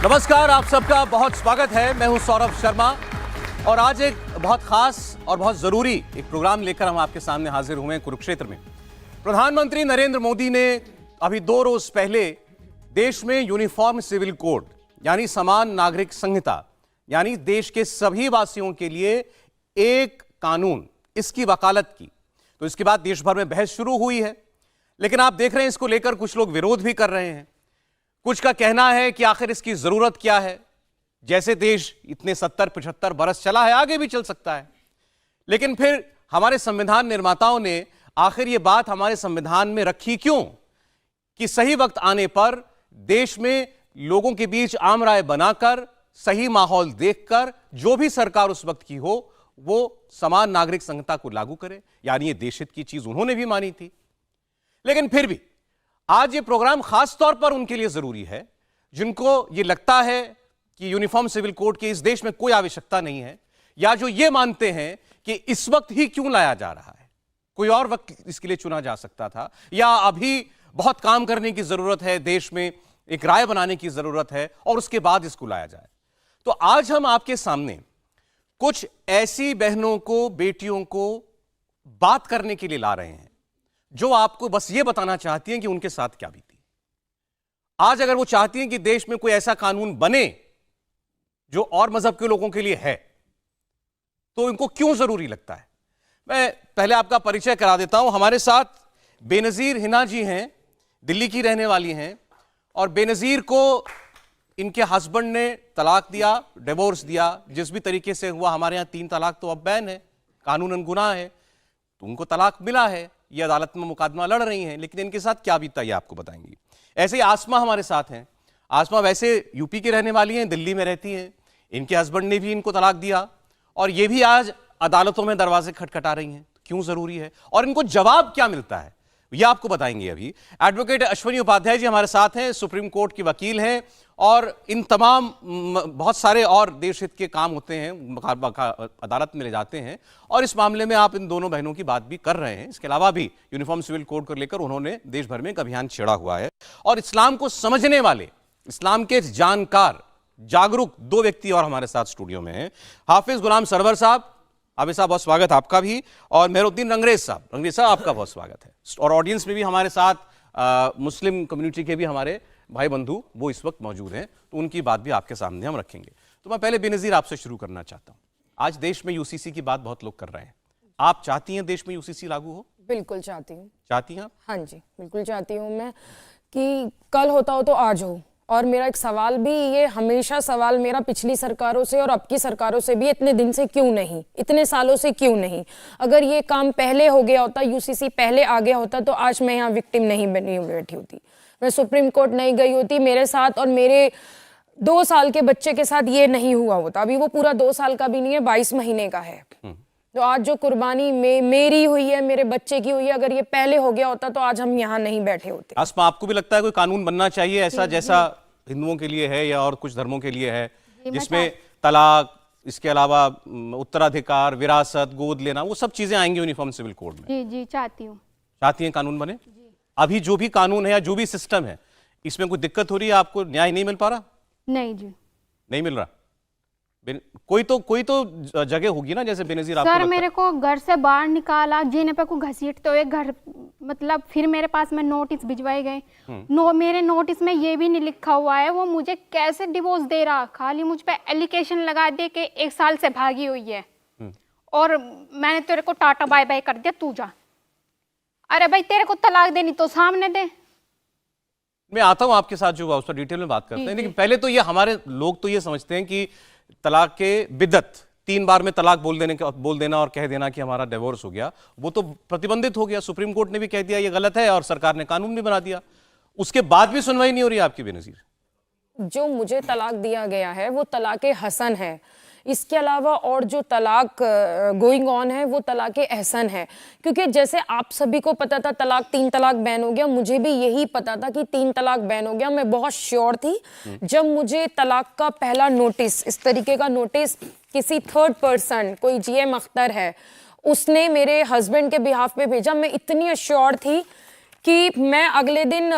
नमस्कार, आप सबका बहुत स्वागत है। मैं हूं सौरभ शर्मा और आज एक बहुत खास और बहुत जरूरी एक प्रोग्राम लेकर हम आपके सामने हाजिर हुए हैं कुरुक्षेत्र में। प्रधानमंत्री नरेंद्र मोदी ने अभी 2 रोज पहले देश में यूनिफॉर्म सिविल कोड यानी समान नागरिक संहिता यानी देश के सभी वासियों के लिए एक कानून, इसकी वकालत की। तो इसके बाद देश भर में बहस शुरू हुई है, लेकिन आप देख रहे हैं इसको लेकर कुछ लोग विरोध भी कर रहे हैं। कुछ का कहना है कि आखिर इसकी जरूरत क्या है, जैसे देश इतने 70-75 बरस चला है, आगे भी चल सकता है। लेकिन फिर हमारे संविधान निर्माताओं ने आखिर ये बात हमारे संविधान में रखी क्यों कि सही वक्त आने पर देश में लोगों के बीच आम राय बनाकर, सही माहौल देखकर जो भी सरकार उस वक्त की हो वो समान नागरिक संहिता को लागू करे। यानी ये देशहित की चीज उन्होंने भी मानी थी। लेकिन फिर भी आज ये प्रोग्राम खास तौर पर उनके लिए जरूरी है जिनको ये लगता है कि यूनिफॉर्म सिविल कोड की इस देश में कोई आवश्यकता नहीं है, या जो ये मानते हैं कि इस वक्त ही क्यों लाया जा रहा है, कोई और वक्त इसके लिए चुना जा सकता था, या अभी बहुत काम करने की जरूरत है, देश में एक राय बनाने की जरूरत है और उसके बाद इसको लाया जाए। तो आज हम आपके सामने कुछ ऐसी बहनों को, बेटियों को बात करने के लिए ला रहे हैं जो आपको बस ये बताना चाहती हैं कि उनके साथ क्या बीती। आज अगर वो चाहती हैं कि देश में कोई ऐसा कानून बने जो और मजहब के लोगों के लिए है, तो इनको क्यों जरूरी लगता है। मैं पहले आपका परिचय करा देता हूं। हमारे साथ बेनजीर हिना जी हैं, दिल्ली की रहने वाली हैं, और बेनजीर को इनके हस्बैंड ने तलाक दिया, डिवोर्स दिया। जिस भी तरीके से हुआ, हमारे यहां 3 तलाक तो अब बैन है, कानूनन गुनाह है, तो उनको तलाक मिला है, ये अदालत में मुकदमा लड़ रही हैं। लेकिन इनके साथ क्या बीता ये आपको बताएंगी। ऐसे ही आसमा हमारे साथ हैं। आसमा वैसे यूपी की रहने वाली हैं, दिल्ली में रहती हैं। इनके हस्बैंड ने भी इनको तलाक दिया और ये भी आज अदालतों में दरवाजे खटखटा रही हैं। क्यों जरूरी है और इनको जवाब क्या मिलता है, ये आपको बताएंगे अभी। एडवोकेट अश्वनी उपाध्याय जी हमारे साथ हैं, सुप्रीम कोर्ट के वकील हैं और इन तमाम बहुत सारे और देश हित के काम होते हैं, अदालत में ले जाते हैं, और इस मामले में आप इन दोनों बहनों की बात भी कर रहे हैं। इसके अलावा भी यूनिफॉर्म सिविल कोड को लेकर उन्होंने देश भर में एक अभियान छेड़ा हुआ है। और इस्लाम को समझने वाले, इस्लाम के जानकार, जागरूक 2 व्यक्ति और हमारे साथ स्टूडियो में हैं। हाफिज गुलाम सरवर साहब, हाफिज साहब बहुत स्वागत आपका भी, और मेहरुद्दीन रंगरेज साहब आपका बहुत स्वागत है। और ऑडियंस में भी हमारे साथ मुस्लिम कम्युनिटी के भी हमारे भाई बंधु वो इस वक्त मौजूद हैं, तो उनकी बात भी आपके सामने हम रखेंगे। तो मैं पहले बेनजीर आपसे शुरू करना चाहता हूं। आज देश में यूसीसी की बात बहुत लोग कर रहे हैं, आप चाहती हैं देश में यूसीसी लागू हो? बिल्कुल चाहती हूँ। चाहती हैं आप? हाँ जी, बिल्कुल चाहती हूँ मैं कि कल होता हो तो आज हो। और मेरा एक सवाल भी, ये हमेशा सवाल मेरा पिछली सरकारों से और अब की सरकारों से भी, इतने दिन से क्यों नहीं, इतने सालों से क्यों नहीं। अगर ये काम पहले हो गया होता, यूसीसी पहले आ गया होता, तो आज मैं यहाँ विक्टिम नहीं बनी बैठी होती, मैं सुप्रीम कोर्ट नहीं गई होती, मेरे साथ और मेरे 2 साल के बच्चे के साथ ये नहीं हुआ होता। अभी वो पूरा 2 साल का भी नहीं है, 22 महीने का है। तो आज जो कुर्बानी मेरी हुई है, मेरे बच्चे की हुई है, अगर ये पहले हो गया होता तो आज हम यहाँ नहीं बैठे होते। आसमा, आपको भी लगता है कोई कानून बनना चाहिए ऐसा जैसा हिंदुओं के लिए है या और कुछ धर्मों के लिए है, जिसमें तलाक, इसके अलावा उत्तराधिकार, विरासत, गोद लेना, वो सब चीजें आएंगी यूनिफॉर्म सिविल कोड में? जी चाहती हूँ। चाहती हैं कानून बने? अभी जो भी कानून है या जो भी सिस्टम है, इसमें कोई दिक्कत हो रही है? आपको न्याय नहीं मिल पा रहा? नहीं जी, नहीं मिल रहा। कोई तो जगह होगी ना, जैसे बेनजीर आपको सर मेरे को घर से बाहर निकाला, जीने पे को घसीटते हुए घर, मतलब फिर मेरे पास में नोटिस भिजवाए गए। मेरे नोटिस में ये भी नहीं लिखा हुआ है वो मुझे कैसे डिवोर्स दे रहा, खाली मुझ पे एलिगेशन लगा दे के 1 साल से भागी हुई है और मैंने तेरे को टाटा बाय बाय कर दिया, तू जा। अरे भाई, तेरे को तलाक देनी तो सामने दे। मैं आता हूं आपके साथ जो हुआ उस पर डिटेल में बात करते हैं, लेकिन पहले तो ये हमारे लोग तो ये समझते हैं कि तलाक के बिद्दत, 3 बार में तलाक बोल देना और कह देना कि हमारा डिवोर्स हो गया, वो तो प्रतिबंधित हो गया। सुप्रीम कोर्ट ने भी कह दिया ये गलत है और सरकार ने कानून भी बना दिया। उसके बाद भी सुनवाई नहीं हो रही है आपकी बेनजीर? जो मुझे तलाक दिया गया है वो तलाक़े हसन है। इसके अलावा और जो तलाक गोइंग ऑन है वो तलाक़े एहसन है। क्योंकि जैसे आप सभी को पता था 3 तलाक बैन हो गया, मुझे भी यही पता था कि 3 तलाक बैन हो गया। मैं बहुत श्योर थी जब मुझे तलाक का पहला नोटिस, इस तरीके का नोटिस किसी 3rd पर्सन, कोई GM अख्तर है, उसने मेरे हस्बैंड के बिहाफ पे भेजा। मैं इतनी श्योर थी कि मैं अगले दिन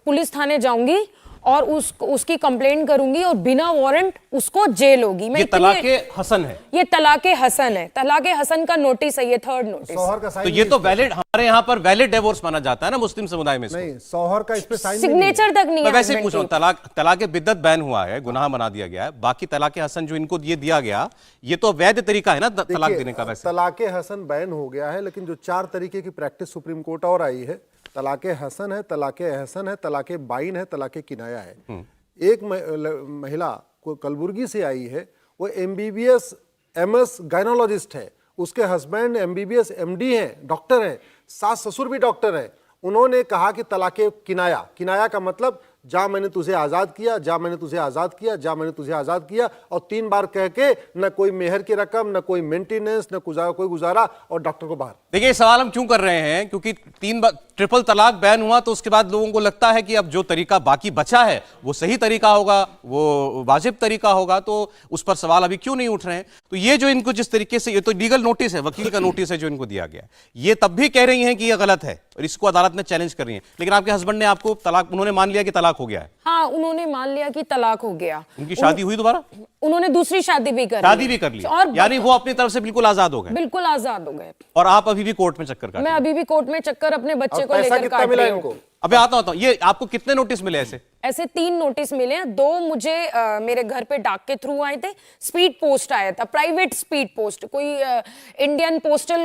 पुलिस थाने जाऊंगी और उसकी कंप्लेंट करूंगी और बिना वारंट उसको जेल होगी। ये तलाके हसन है, ये तलाके हसन है, तलाके हसन का नोटिस है, ये थर्ड नोटिस। सौहर का साइन तो ये तो वैलिड, हमारे यहाँ पर वैलिड डिवोर्स माना जाता है ना मुस्लिम समुदाय में। नहीं, सौहर का इस पे साइन सिग्नेचर तक नहीं मैं है। वैसे ही पूछ रहा हूँ, तलाक बिद्दत बैन हुआ है, गुनाह बना दिया गया है, बाकी तलाक हसन जो इनको ये दिया गया, ये तो वैध तरीका है ना तलाक देने का। वैसे तलाके हसन बैन हो गया है, लेकिन जो 4 तरीके की प्रैक्टिस सुप्रीम कोर्ट और आई है, तलाके हसन है, तलाके एहसन है, तलाके बाइन है, तलाके किनाया है। एक महिला को कलबुर्गी से आई है, वो MBBS MS गायनोलॉजिस्ट है, उसके हस्बैंड MBBS MD हैं, डॉक्टर हैं, सास ससुर भी डॉक्टर हैं। उन्होंने कहा कि तलाके किनाया, किनाया का मतलब जा मैंने तुझे आजाद किया, जा मैंने तुझे आजाद किया, जा मैंने तुझे आजाद किया, और 3 बार कह के न कोई मेहर की रकम, न कोई मेंटेनेंस, न कोई गुजारा, और डॉक्टर को बाहर। देखिए ये सवाल हम क्यों कर रहे हैं, क्योंकि 3 बार ट्रिपल तलाक बैन हुआ तो उसके बाद लोगों को लगता है कि अब जो तरीका बाकी बचा है वो सही तरीका होगा, वो वाजिब तरीका होगा, तो उस पर सवाल अभी क्यों नहीं उठ रहे हैं। तो ये जो इनको जिस तरीके से, ये तो लीगल नोटिस है, वकील का नोटिस है जो इनको दिया गया, ये तब भी कह रही हैं कि ये गलत है और इसको अदालत में चैलेंज कर रही हैं। लेकिन आपके हस्बैंड ने आपको तलाक, उन्होंने मान लिया कि तलाक हो गया है। हाँ, उन्होंने मान लिया कि तलाक हो गया। उनकी शादी हुई दोबारा, उन्होंने दूसरी शादी भी कर ली, और यानी वो अपनी तरफ से बिल्कुल आजाद हो गए। बिल्कुल आजाद हो गए। और आप अभी भी कोर्ट में चक्कर काट, मैं अभी भी कोर्ट में चक्कर अपने बच्चे को पैसा लेकर कितना काट मिला रही हूँ। इनको? अबे आता हूं, ये आपको कितने नोटिस मिले ऐसे? ऐसे 3 नोटिस मिले हैं। 2 मुझे मेरे घर पे डाक के थ्रू आए थे, स्पीड पोस्ट आया था, प्राइवेट स्पीड पोस्ट, कोई इंडियन पोस्टल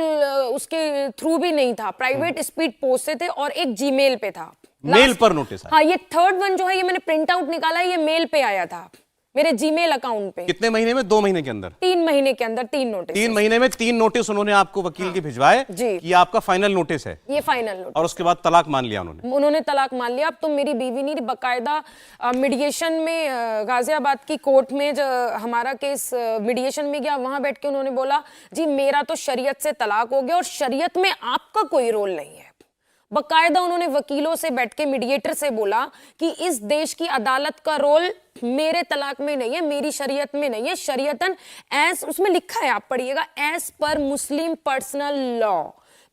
उसके थ्रू भी नहीं था, प्राइवेट स्पीड पोस्ट से थे, और एक जीमेल पे था, मेल पर नोटिस आया। हाँ, ये थर्ड वन जो है, ये मैंने प्रिंट आउट निकाला है, ये मेल पे आया था मेरे जीमेल अकाउंट पे। कितने महीने में? 2 महीने के अंदर? 3 महीने के अंदर 3 नोटिस। 3 महीने में 3 नोटिस उन्होंने आपको वकील के भिजवाए जी। कि आपका फाइनल नोटिस है, ये फाइनल नोटिस। और उसके बाद तलाक मान लिया उन्होंने तलाक मान लिया। अब तो मेरी बीवी ने बकायदा मीडिएशन में, गाजियाबाद की कोर्ट में जो हमारा केस मीडिएशन में गया, वहां बैठ के उन्होंने बोला जी मेरा तो शरीयत से तलाक हो गया और शरीयत में आपका कोई रोल नहीं है। बकायदा उन्होंने वकीलों से बैठ के, मीडिएटर से बोला कि इस देश की अदालत का रोल मेरे तलाक में नहीं है, मेरी शरीयत में नहीं है। शरीयतन एज, उसमें लिखा है, आप पढ़िएगा, एज पर मुस्लिम पर्सनल लॉ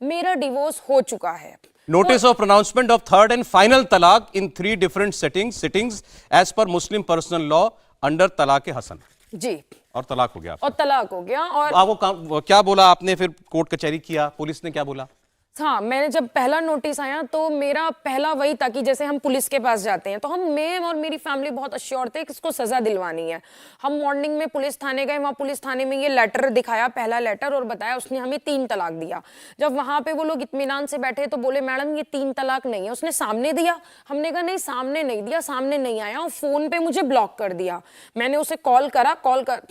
मेरा डिवोर्स हो चुका है। Notice of pronouncement of third and final तलाक इन 3 डिफरेंट सिटिंग्स एज पर मुस्लिम पर्सनल लॉ अंडर तलाक हसन। जी, और तलाक हो गया, और तलाक हो गया। और आपको क्या बोला आपने? फिर कोर्ट कचहरी किया, पुलिस ने क्या बोला? हाँ, मैंने जब पहला नोटिस आया तो मेरा पहला वही था कि जैसे हम पुलिस के पास जाते हैं तो मैं और मेरी फैमिली बहुत अश्योर थे कि इसको सजा दिलवानी है। हम मॉर्निंग में पुलिस थाने गए, वहाँ पुलिस थाने में ये लेटर दिखाया, पहला लेटर, और बताया उसने हमें 3 तलाक दिया। जब वहाँ पे वो लोग इत्मीनान से बैठे तो बोले मैडम ये 3 तलाक नहीं है, उसने सामने दिया। हमने कहा नहीं, सामने नहीं दिया, सामने नहीं आया, और फोन पे मुझे ब्लॉक कर दिया। मैंने उसे कॉल करा,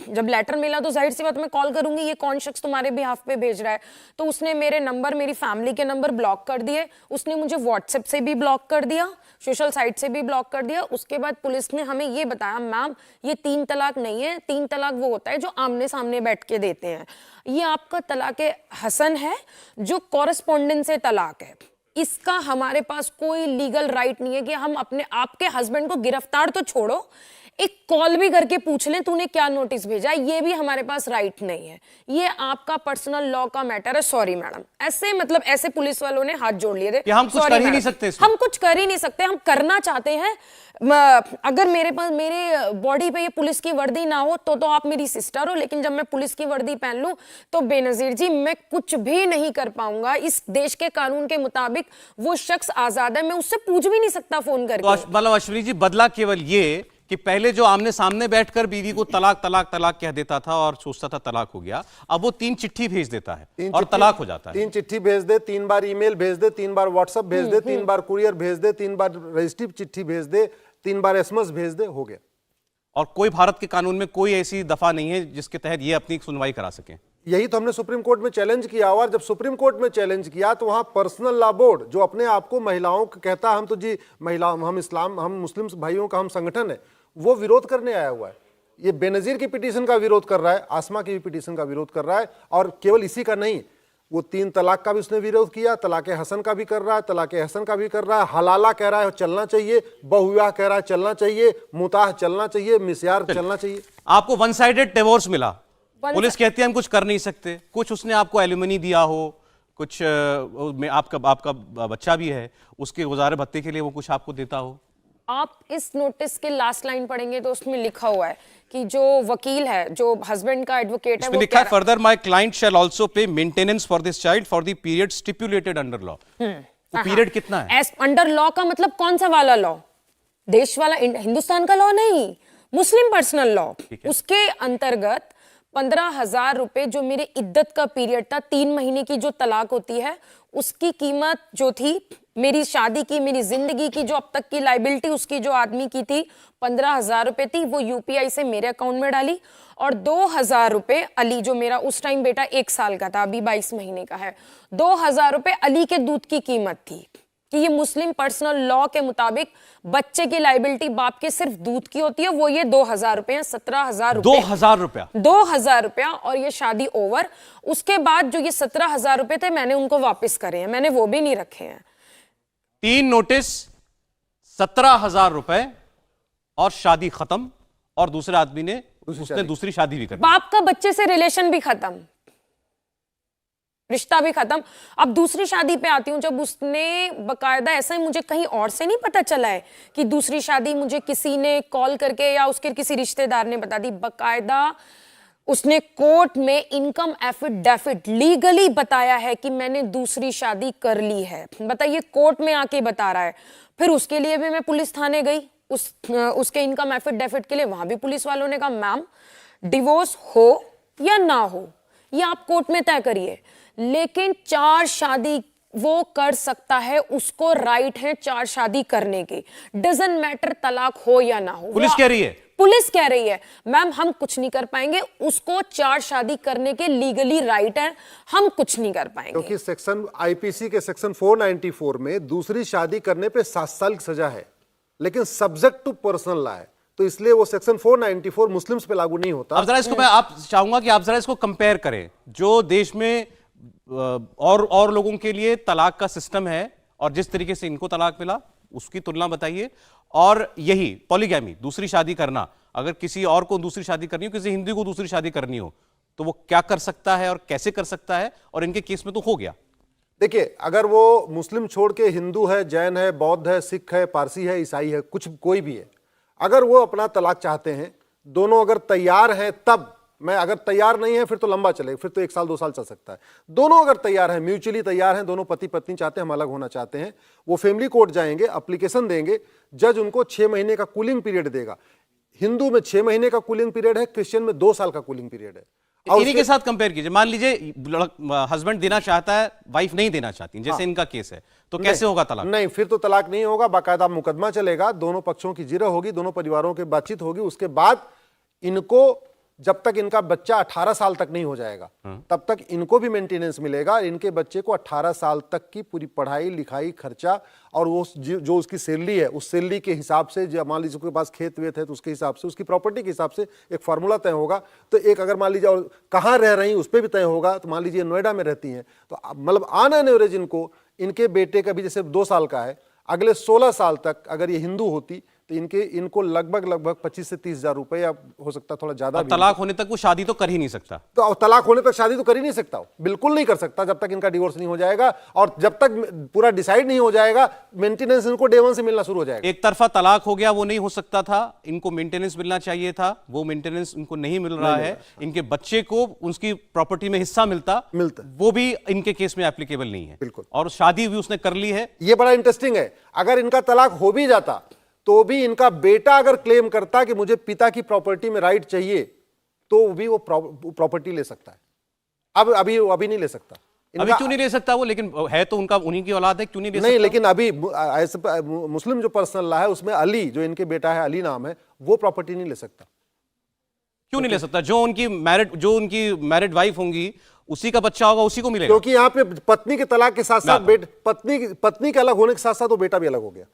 जब लेटर मिला तो जाहिर सी बात मैं कॉल करूंगी, ये कौन शख्स तुम्हारे बिहाफ पे भेज रहा है। तो उसने मेरे नंबर, मेरी फैमिली के नंबर ब्लॉक कर दिए। उसने मुझे व्हाट्सएप से भी ब्लॉक कर दिया, सोशल साइट से भी ब्लॉक कर दिया। उसके बाद पुलिस ने हमें ये बताया मैम ये 3 तलाक नहीं है, 3 तलाक वो होता है जो आमने सामने बैठ के देते हैं। ये आपका तलाक हसन है जो कॉरेस्पॉन्डेंस से तलाक है। इसका हमारे पास कोई लीगल राइट नहीं है कि हम अपने आपके हस्बैंड को गिरफ्तार तो छोड़ो, एक कॉल भी करके पूछ लें तूने क्या नोटिस भेजा, ये भी हमारे पास राइट नहीं है। ये आपका पर्सनल लॉ का मैटर है। सॉरी मैडम, ऐसे मतलब ऐसे पुलिस वालों ने हाथ जोड़ लिए थे कि हम कुछ कर ही नहीं सकते इसमें। हम कुछ कर ही नहीं सकते, हम करना चाहते हैं। अगर मेरे पास, मेरे बॉडी पे ये पुलिस की वर्दी ना हो तो आप मेरी सिस्टर हो, लेकिन जब मैं पुलिस की वर्दी पहन लूं तो बेनजीर जी मैं कुछ भी नहीं कर पाऊंगा। इस देश के कानून के मुताबिक वो शख्स आजाद है, मैं उससे पूछ भी नहीं सकता फोन करके। तो मतलब अश्विनी जी, बदला केवल ये कि पहले जो आमने सामने बैठकर बीवी को तलाक तलाक तलाक कह देता था और सोचता था तलाक हो गया, अब वो 3 चिट्ठी भेज देता है और तलाक हो जाता है। 3 चिट्ठी भेज दे, 3 बार ईमेल भेज दे, 3 बार व्हाट्सएप भेज दे, 3 बार कुरियर भेज दे, 3 बार रजिस्ट्री चिट्ठी भेज दे, 3 बार एसएमएस भेज दे, हो गया। और कोई भारत के कानून में कोई ऐसी दफा नहीं है जिसके तहत ये अपनी सुनवाई करा सके। यही तो हमने सुप्रीम कोर्ट में चैलेंज किया, और जब सुप्रीम कोर्ट में चैलेंज किया तो वहां पर्सनल लॉ बोर्ड जो अपने आप को महिलाओं को कहता है हम तो जी महिला, हम इस्लाम, हम मुस्लिम भाइयों का हम संगठन है, वो विरोध करने आया हुआ है। ये बेनजीर की पिटीशन का विरोध कर रहा है, आसमा की भी पिटीशन का विरोध कर रहा है, और केवल इसी का नहीं, वो 3 तलाक का भी उसने विरोध किया, तलाक हसन का भी कर रहा है, तलाक हसन का भी कर रहा है, हलाला कह रहा है चलना चाहिए, बहुविवाह कह रहा है चलना चाहिए, मुताह चलना चाहिए, मिस्यार चलना चाहिए। आपको 1 साइडेड डिवोर्स मिला, पुलिस कहती है हम कुछ कर नहीं सकते, कुछ उसने आपको एल्यूमिनी दिया हो, कुछ आपका बच्चा भी है, उसके गुजारे भत्ते के लिए वो कुछ आपको देता हो, आप इस नोटिस के लास्ट लाइन पढ़ेंगे तो उसमें लिखा हुआ है कि जो वकील है, जो हस्बैंड का एडवोकेट है, इसमें वो लिखा है further my client shall also pay maintenance for this child for the period stipulated under law. वो पीरियड कितना है? अंडर लॉ का मतलब कौन सा वाला लॉ? देश वाला, हिंदुस्तान का लॉ नहीं, मुस्लिम पर्सनल लॉ। उसके अंतर्गत 15,000 रुपए जो मेरे इद्दत का पीरियड था, 3 महीने की जो तलाक होती है, उसकी कीमत जो थी, मेरी शादी की, मेरी जिंदगी की जो अब तक की लाइबिलिटी उसकी जो आदमी की थी, 15,000 रुपए थी। वो यूपीआई से मेरे अकाउंट में डाली और 2,000 रुपए अली, जो मेरा उस टाइम बेटा 1 साल का था, अभी 22 महीने का है, 2,000 रुपए अली के दूध की कीमत थी। कि ये मुस्लिम पर्सनल लॉ के मुताबिक बच्चे की लाइबिलिटी बाप के सिर्फ दूध की होती है, वो ये 2,000 रुपए, 17,000 रुपए, 2,000 रुपया, 2,000 रुपया। और ये शादी ओवर, उसके बाद जो ये 17,000 रुपए थे मैंने उनको वापस करे हैं, मैंने वो भी नहीं रखे हैं। 3 नोटिस, 17,000 रुपए और शादी खत्म। और दूसरे आदमी ने उसने दूसरी शादी भी कर दी। बाप का बच्चे से रिलेशन भी खत्म, रिश्ता भी खत्म। अब दूसरी शादी पे आती हूँ, जब उसने बकायदा, ऐसा ही मुझे कहीं और से नहीं पता चला है कि दूसरी शादी मुझे किसी ने कॉल करके या उसके किसी रिश्तेदार ने बता दी, बकायदा उसने कोर्ट में इनकम एफिडेविट लीगली बताया है कि मैंने दूसरी शादी कर ली है। बताइए, कोर्ट में आके बता रहा है। फिर उसके लिए भी मैं पुलिस थाने गई, उसके इनकम एफिडेविट के लिए। वहां भी पुलिस वालों ने कहा मैम डिवोर्स हो या ना हो ये आप कोर्ट में तय करिए, लेकिन 4 शादी वो कर सकता है, उसको राइट है 4 शादी करने की, डजंट मैटर तलाक हो या ना हो। पुलिस कह रही है, पुलिस कह रही है मैम हम कुछ नहीं कर पाएंगे, उसको 4 शादी करने के लीगली राइट है, हम कुछ नहीं कर पाएंगे। क्योंकि सेक्शन आईपीसी के सेक्शन 494 में दूसरी शादी करने पे 7 साल की सजा है, लेकिन सब्जेक्ट टू पर्सनल लॉ है, तो इसलिए वो सेक्शन 494 मुस्लिम्स पे लागू नहीं होता। अब जरा इसको मैं आप चाहूंगा कि आप जरा इसको कंपेयर करें, जो देश में और लोगों के लिए तलाक का सिस्टम है और जिस तरीके से इनको तलाक मिला, उसकी तुलना बताइए। और यही पॉलीगैमी, दूसरी शादी करना, अगर किसी और को दूसरी शादी करनी हो, किसी हिंदू को दूसरी शादी करनी हो, तो वो क्या कर सकता है और कैसे कर सकता है, और इनके केस में तो हो गया। देखिए, अगर वो मुस्लिम छोड़ के हिंदू है, जैन है, बौद्ध है, सिख है, पारसी है, ईसाई है, कुछ कोई भी है, अगर वो अपना तलाक चाहते हैं, दोनों अगर तैयार हैं तब, मैं अगर तैयार नहीं है फिर तो लंबा चलेगा, फिर तो 1 साल 2 साल चल सकता है। दोनों अगर तैयार हैं, म्यूचुअली तैयार हैं, दोनों पति पत्नी चाहते हैं हम अलग होना चाहते हैं, वो फैमिली कोर्ट जाएंगे, एप्लीकेशन देंगे, जज उनको 6 महीने का कूलिंग पीरियड देगा। हिंदू में 6 महीने का कूलिंग पीरियड है, क्रिश्चियन में 2 साल का कूलिंग पीरियड है। इन्हीं के साथ कंपेयर कीजिए, मान लीजिए हस्बैंड देना चाहता है, वाइफ नहीं देना चाहती, जैसे इनका केस है, तो कैसे होगा तलाक? नहीं, फिर तो तलाक नहीं होगा, बाकायदा मुकदमा चलेगा, दोनों पक्षों की जिरह होगी, दोनों परिवारों की बातचीत होगी। उसके बाद इनको, जब तक इनका बच्चा 18 साल तक नहीं हो जाएगा, तब तक इनको भी मेंटेनेंस मिलेगा। इनके बच्चे को 18 साल तक की पूरी पढ़ाई लिखाई खर्चा, और वो जो उसकी सैलरी है, उस सैलरी के हिसाब से, जब मान लीजिए उसके पास खेत वेत है तो उसके हिसाब से, उसकी प्रॉपर्टी के हिसाब से एक फार्मूला तय होगा। तो एक, अगर मान लीजिए और कहाँ रह रही उस पर भी तय होगा। तो मान लीजिए नोएडा में रहती हैं, तो मतलब ऑन एन एवरेज इनको, इनके बेटे का भी जैसे 2 साल का है, अगले 16 साल तक अगर ये हिंदू होती तो इनको लगभग 25 से 30 हजार रुपए, या हो सकता है थोड़ा ज्यादा भी। तलाक होने तक वो शादी तो कर ही नहीं सकता। तो तलाक होने तक शादी तो कर ही नहीं सकता, बिल्कुल नहीं कर सकता, जब तक इनका डिवोर्स नहीं हो जाएगा, और जब तक पूरा डिसाइड नहीं हो जाएगा, मेंटेनेंस इनको डे 1 से मिलना शुरू हो जाएगा। एक तरफा तलाक हो गया, वो नहीं हो सकता था, इनको मेंटेनेंस मिलना चाहिए था, वो मेंटेनेंस इनको नहीं मिल रहा है। इनके बच्चे को उसकी प्रॉपर्टी में हिस्सा मिलता, वो भी इनके केस में एप्लीकेबल नहीं है। बिल्कुल। और शादी भी उसने कर ली है। ये बड़ा इंटरेस्टिंग है, अगर इनका तलाक हो भी जाता तो भी इनका बेटा अगर क्लेम करता कि मुझे पिता की प्रॉपर्टी में राइट चाहिए, तो भी वो प्रॉपर्टी ले सकता है। अभी नहीं ले सकता। अभी क्यों नहीं ले सकता वो? लेकिन है तो उनका, उन्हीं की औलाद है, क्यों नहीं ले सकता? नहीं, लेकिन अभी ऐसे मुस्लिम जो पर्सनल लॉ है उसमें अली, जो इनके बेटा है, अली नाम है, वो प्रॉपर्टी नहीं ले सकता। क्यों नहीं ले सकता? जो उनकी मैरिड वाइफ होंगी, उसी का बच्चा होगा, उसी को मिलेगा। क्योंकि यहाँ पे पत्नी के तलाक के साथ साथ पत्नी के अलग होने के साथ साथ वो बेटा भी अलग हो गया।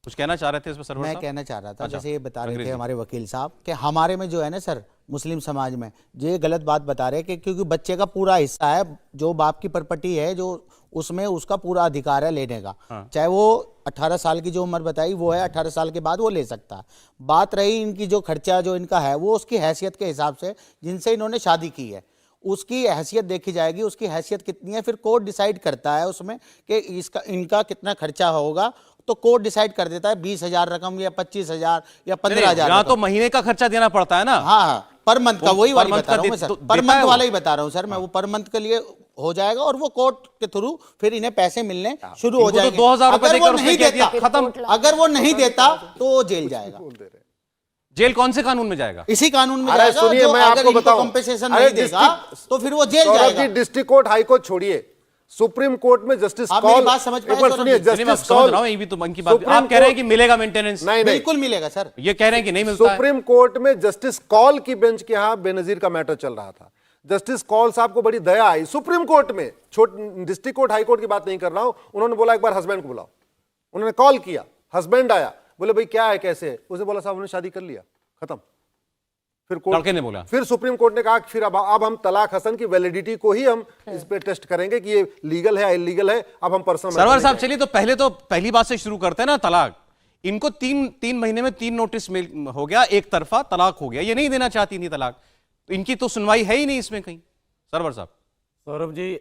कुछ कहना चाह रहे थे इस पर सरवर साहब? मैं कहना चाह रहा था, जैसे ये बता रहे थे हमारे वकील साहब कि हमारे में जो है ना सर, मुस्लिम समाज में ये गलत बात बता रहे हैं कि क्योंकि बच्चे का पूरा हिस्सा है, जो बाप की प्रॉपर्टी है, जो उसमें उसका पूरा अधिकार है लेने का। चाहे वो 18 साल की जो उम्र बताई वो है, 18 साल के बाद वो ले सकता है। बात रही इनकी जो खर्चा जो इनका है, वो उसकी हैसियत के हिसाब से जिनसे इन्होंने शादी की है उसकी हैसियत देखी जाएगी, उसकी हैसियत कितनी है, फिर कोर्ट डिसाइड करता है उसमें कि इनका कितना खर्चा होगा। तो कोर्ट डिसाइड कर देता है 20,000 रकम या 25,000 या 15,000। यहाँ तो महीने का खर्चा देना पड़ता है ना। हाँ, पर मंथ का, वही वाली पर बता रहा हूँ मैं सर, पर मंथ वाला ही बता रहा हूँ सर मैं, वो पर मंथ के लिए हो जाएगा और वो कोर्ट के थ्रू फिर इन्हें पैसे मिलने शुरू हो जाएंगे। 2,000 रुपए अगर वो देकर नहीं उसने कह दिया, देता, खत्म। अगर वो नहीं देता तो वो जेल जाएगा। जेल कौन से कानून में जाएगा? इसी कानून में अरे जाएगा। सुनिए, जो मैं अगर आपको इनको बताऊं, कंपेंसेशन अरे नहीं देगा तो फिर वो जेल सौरभ जाएगा। जी, डिस्ट्रिक्ट कोर्ट हाई कोर्ट छोड़िए, सुप्रीम कोर्ट में जस्टिस आप कॉल, मेरी बात समझ पाए एक बार सौरभ सुनिए, जी? नहीं, मैं जस्टिस समझ कॉल, रहा हूं, ये भी तो मन की बात। सुप्रीम आप कह रहे हैं कि कोर्ट- मिलेगा मेंटेनेंस? नहीं नहीं, बिल्कुल मिलेगा सर। ये कह रहे हैं कि नहीं मिलता है। सुप्रीम कोर्ट में जस्टिस कॉल की बेंच के यहां बेनजीर का मैटर चल रहा था। जस्टिस कॉल साहब को बड़ी दया आई सुप्रीम कोर्ट में, डिस्ट्रिक्ट कोर्ट हाई कोर्ट की बात नहीं कर रहा हूं, उन्होंने बोला एक बार हस्बैंड को बुलाओ। उन्होंने कॉल किया, हस्बैंड आया, बोले भाई क्या है कैसे है, उसे बोला साहब उन्होंने शादी कर लिया, खत्म। फिर कोर्ट, लड़के ने बोला, फिर सुप्रीम कोर्ट ने कहा कि फिर अब हम तलाक हसन की वैलिडिटी को ही हम इस पे टेस्ट करेंगे कि ये लीगल है या इलीगल है। अब हम पर्सनल सरवर साहब चलिए, तो पहली बात से शुरू करते हैं ना, तलाक। इनको तीन महीने में 3 नोटिस मिल हो गया, एक तरफा तलाक हो गया, ये नहीं देना चाहती थी तलाक, तो इनकी तो सुनवाई है ही नहीं इसमें कहीं। सरवर साहब। सौरभ जी,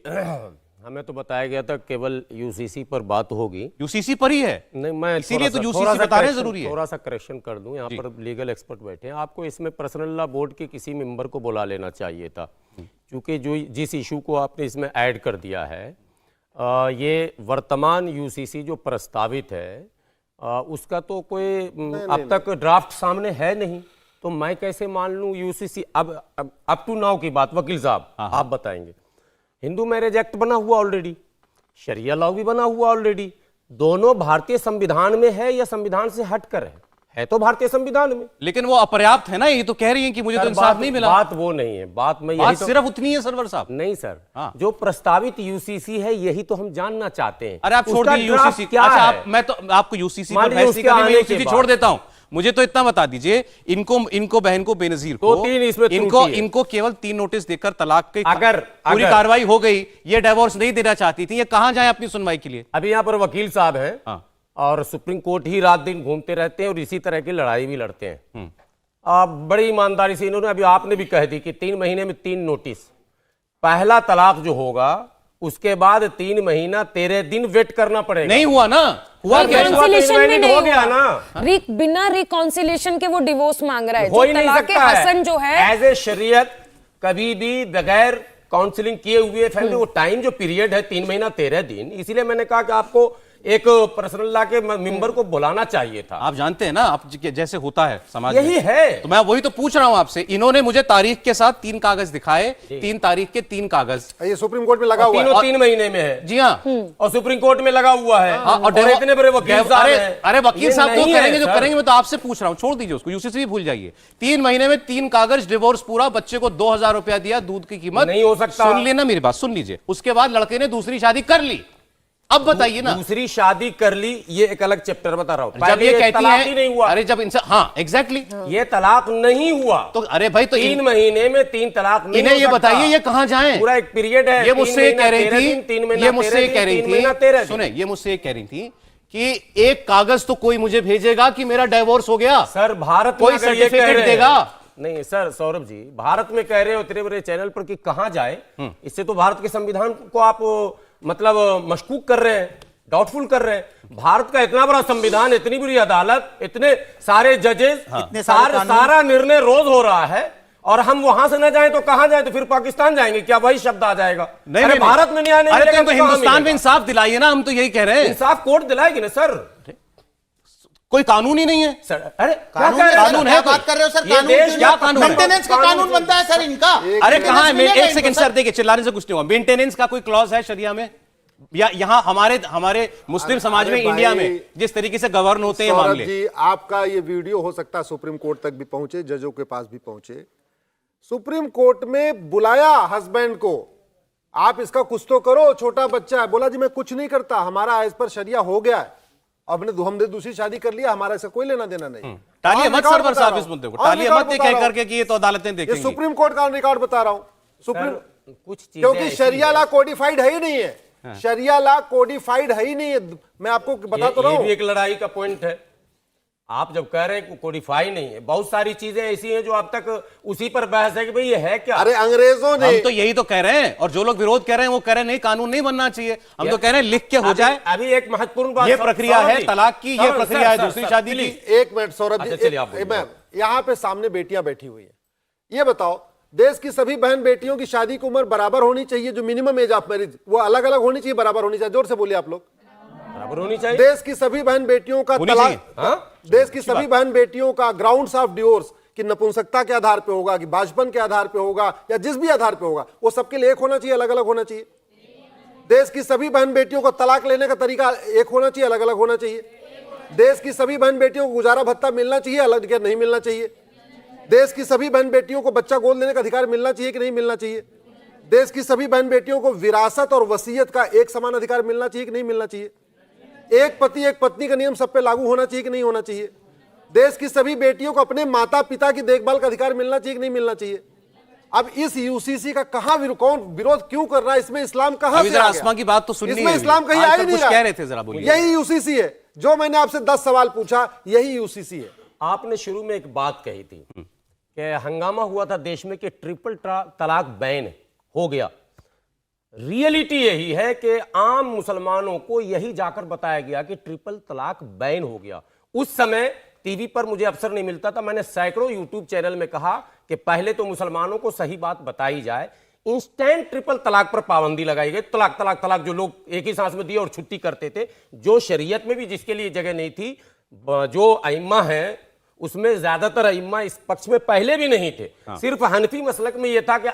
हमें तो बताया गया था केवल यूसीसी पर बात होगी। यूसीसी पर ही है? नहीं, मैं इसीलिए तो थोड़ा यूसीसी सा बता रहे हैं, correction- जरूरी है। थोड़ा सा करेक्शन कर दूं, यहाँ पर लीगल एक्सपर्ट बैठे हैं, आपको इसमें पर्सनल लॉ बोर्ड के किसी मेंबर को बुला लेना चाहिए था, क्योंकि जो जिस इशू को आपने इसमें ऐड कर दिया है, ये वर्तमान यूसीसी जो प्रस्तावित है, उसका तो कोई अब तक ड्राफ्ट सामने है नहीं, तो मैं कैसे मान लूं यूसीसी? अब अप टू नाउ की बात, वकील साहब आप बताएंगे। हिंदू मैरिज एक्ट बना हुआ ऑलरेडी, शरिया लॉ भी बना हुआ ऑलरेडी, दोनों भारतीय संविधान में है या संविधान से हटकर है तो भारतीय संविधान में, लेकिन वो अपर्याप्त है ना, ये तो कह रही है कि मुझे तो इंसाफ नहीं मिला। बात वो नहीं है, बात मैं बात यही तो, सिर्फ उतनी है सरवर साहब। नहीं सर, हाँ। जो प्रस्तावित यूसीसी है यही तो हम जानना चाहते हैं। अरे आप छोड़ उसका दीजिए ड्राफ्ट यूसीसी, क्या अच्छा है? मैं तो आपको यूसीसी मान पर लीजिए बहस उसके करने में आने के यूसीसी बाद। छोड़ देता हूं। मुझे तो इतना बता दीजिए, इनको बहन को बेनजीर को तो 3 इसमें त्रुटि है। इनको केवल 3 नोटिस देकर तलाक की अगर पूरी कार्रवाई हो गई, ये डिवोर्स नहीं देना चाहती थी, ये कहां जाए अपनी सुनवाई के लिए? अभी यहाँ पर वकील साहब हैं, हाँ। और सुप्रीम कोर्ट ही रात दिन घूमते रहते हैं और इसी तरह की लड़ाई भी लड़ते हैं। बड़ी ईमानदारी से इन्होंने, अभी आपने भी कह दी कि 3 महीने में 3 नोटिस, पहला तलाक जो होगा उसके बाद 3 महीना 13 दिन वेट करना पड़ेगा। नहीं हुआ ना, हुआ क्या? रिकॉन्सिलेशन भी नहीं हो गया हुआ ना, बिना रिकॉन्सिलेशन के वो डिवोर्स मांग रहा है। हो ही जो नहीं तलाक सकता है। हसन जो है, एज ए शरीयत कभी भी बगैर काउंसलिंग किए हुए फैमिली, वो टाइम जो पीरियड है 3 महीना 13 दिन, इसीलिए मैंने कहा कि आपको एक पर्सनल लॉ के मेंबर को बुलाना चाहिए था। आप जानते हैं ना, आप जैसे होता है समाज यही में, है। तो मैं वही तो पूछ रहा हूं आपसे। इन्होंने मुझे तारीख के साथ 3 कागज दिखाए, 3 तारीख के 3 कागज, ये सुप्रीम कोर्ट में लगा हुआ है। तीनों 3 महीने में है जी हाँ, और सुप्रीम कोर्ट में लगा हुआ है। हाँ, और इतने बड़े वकील साहब हैं। अरे वकील ये साहब तो नहीं है, करेंगे जो सर। करेंगे, मैं तो आपसे पूछ रहा हूं, छोड़ दीजिए उसको, यूसीसी भी भूल जाइए। 3 महीने में 3 कागज, डिवोर्स पूरा, बच्चे को 2,000 रुपया दिया, दूध की कीमत नहीं हो सकता। सुन लेना मेरी बात, सुन लीजिए। उसके बाद लड़के ने दूसरी शादी कर ली। अब बताइए ना, दूसरी शादी कर ली, ये एक अलग चैप्टर बता रहा हूं। जब पहले ये कहती तलाक ही है, नहीं हुआ, अरे जब इनसे, हाँ एग्जैक्टली, ये तलाक नहीं हुआ तो अरे भाई, तो 3 महीने में 3 तलाक नहीं इन्हें हो ये सकता। बताइए ये कहां जाएं? पूरा एक पीरियड है। ये मुझसे ये कह रही थी, ये मुझसे ये कह रही थी, थी, सुने, ये मुझसे ये कह रही थी कि एक कागज तो कोई मुझे भेजेगा कि मेरा डिवोर्स हो गया, सर भारत में कोई अगर ये कह सर्टिफिकेट रहे हैं- देगा? नहीं सर, सौरभ जी, भारत में कह रहे हो इतने बड़े चैनल पर कि कहां जाए, इससे तो भारत के संविधान को आप मतलब मशकूक कर रहे हैं, डाउटफुल कर रहे हैं। भारत का इतना बड़ा संविधान, इतनी बड़ी अदालत, इतने सारे जजेस, इतने सारे कानून। सारा निर्णय रोज हो रहा है, और हम वहां से न जाएं तो कहां जाएं? तो फिर पाकिस्तान जाएंगे क्या? वही शब्द आ जाएगा। नहीं, अरे नहीं, भारत में न्याय नहीं अरे मिलेगा तो तो कहां हिंदुस्तान में मिलेगा? इंसाफ दिलाइए ना, हम तो यही कह रहे हैं। इंसाफ कोर्ट दिलाएगी ना सर। कोई कानून ही नहीं है सर अरे कानून क्या है, कह रहे हैं? कानून क्या है बात कर रहे हो सर? ये कानून देश क्यों क्या नहीं? कानून है? मेंटेनेंस का कानून बनता है सर इनका। अरे कहां है? मिलेगा एक सेकंड इनको, सर, देखिए, चिल्लाने से कुछ नहीं हुआ। मेंटेनेंस का कोई क्लॉज है शरिया में, या यहाँ हमारे मुस्लिम समाज में, अरे इंडिया भाई, में जिस तरीके से गवर्न होते हैं ये सौरभ मामले? जी, आपका ये वीडियो हो सकता है सुप्रीम कोर्ट तक भी पहुंचे, जजों के पास भी पहुंचे। सुप्रीम कोर्ट में बुलाया हस्बैंड को, आप इसका कुछ तो करो, छोटा बच्चा है। बोला जी मैं कुछ नहीं करता, हमारा एज पर शरिया हो गया है, हमने दूसरी शादी कर लिया, हमारा इसका कोई लेना देना नहीं। टालिए ऑन मत रिकॉर्ड सरवर बता साहब रहा इस हूं। मुद्दे को, ऑन टालिए रिकॉर्ड मत ये बता कह रहा हूं। करके कि ये तो अदालतें ये देखेंगी। सुप्रीम कोर्ट का रिकॉर्ड बता रहा हूं। सुप्रीम, कुछ चीजें क्योंकि ऐसी शरिया हैं। लॉ कोडिफाइड है ही नहीं है, शरिया लॉ कोडिफाइड है ही नहीं है। मैं आपको बता तो रहा ये हूं। भी एक लड़ाई का पॉइंट है। आप जब कह रहे हैं कि कोडिफाई नहीं है, बहुत सारी चीजें ऐसी हैं जो अब तक उसी पर बहस है कि भाई ये है क्या। अरे अंग्रेजों ने, हम तो यही तो कह रहे हैं, और जो लोग विरोध कर रहे हैं वो कह रहे हैं नहीं कानून नहीं बनना चाहिए। हम तो कह रहे हैं लिख के हो जाए। अभी एक महत्वपूर्ण बात, ये प्रक्रिया है तलाक की, ये प्रक्रिया है दूसरी शादी की। एक मिनट सौरभ जी, चलिए आप बोलिए। मैम यहाँ पे सामने बेटियां बैठी हुई है, ये बताओ देश की सभी बहन बेटियों की शादी की उम्र बराबर होनी चाहिए, जो मिनिमम एज ऑफ मैरिज वो अलग अलग होनी चाहिए, बराबर होनी चाहिए? जोर से बोलिए आप लोग। बराबर होनी चाहिए। देश की सभी बहन बेटियों का तलाक, देश की सभी बहन बेटियों का ग्राउंड्स ऑफ डिवोर्स कि नपुंसकता के आधार पे होगा, कि बाजपन के आधार पे होगा, या जिस भी आधार पे होगा, वो सबके लिए एक होना चाहिए, अलग अलग होना चाहिए? देश की सभी बहन बेटियों को तलाक लेने का तरीका एक होना चाहिए, अलग अलग होना चाहिए? देश की सभी बहन बेटियों को गुजारा भत्ता मिलना चाहिए, अलग नहीं मिलना चाहिए? देश की सभी बहन बेटियों को बच्चा गोद लेने का अधिकार मिलना चाहिए कि नहीं मिलना चाहिए? देश की सभी बहन बेटियों को विरासत और वसीयत का एक समान अधिकार मिलना चाहिए कि नहीं मिलना चाहिए? एक पति एक पत्नी का नियम सब पे लागू होना चाहिए कि नहीं होना चाहिए? देश की सभी बेटियों को अपने माता पिता की देखभाल का अधिकार मिलना चाहिए कि नहीं मिलना चाहिए? अब इस यूसीसी का कौन विरोध क्यों कर रहा है? इसमें इस्लाम कहां से आ गया? आसमां की बात तो सुननी इसमें है, इस्लाम कहीं आ ही नहीं रहा। कह रहे थे, जरा बोलिए। यही यूसीसी है जो मैंने आपसे 10 सवाल पूछा, यही यूसीसी है। आपने शुरू में एक बात कही थी कि हंगामा हुआ था देश में कि ट्रिपल तलाक बैन हो गया। रियलिटी यही है कि आम मुसलमानों को यही जाकर बताया गया कि ट्रिपल तलाक बैन हो गया। उस समय टीवी पर मुझे अवसर नहीं मिलता था, मैंने सैकड़ों यूट्यूब चैनल में कहा कि पहले तो मुसलमानों को सही बात बताई जाए। इंस्टेंट ट्रिपल तलाक पर पाबंदी लगाई गई। तलाक तलाक तलाक जो लोग एक ही सांस में दिए और छुट्टी करते थे, जो शरीयत में भी जिसके लिए जगह नहीं थी, जो अइम्मा हैं उसमें ज्यादातर अइम्मा इस पक्ष में पहले भी नहीं थे। सिर्फ हनफी मसलक में यह था कि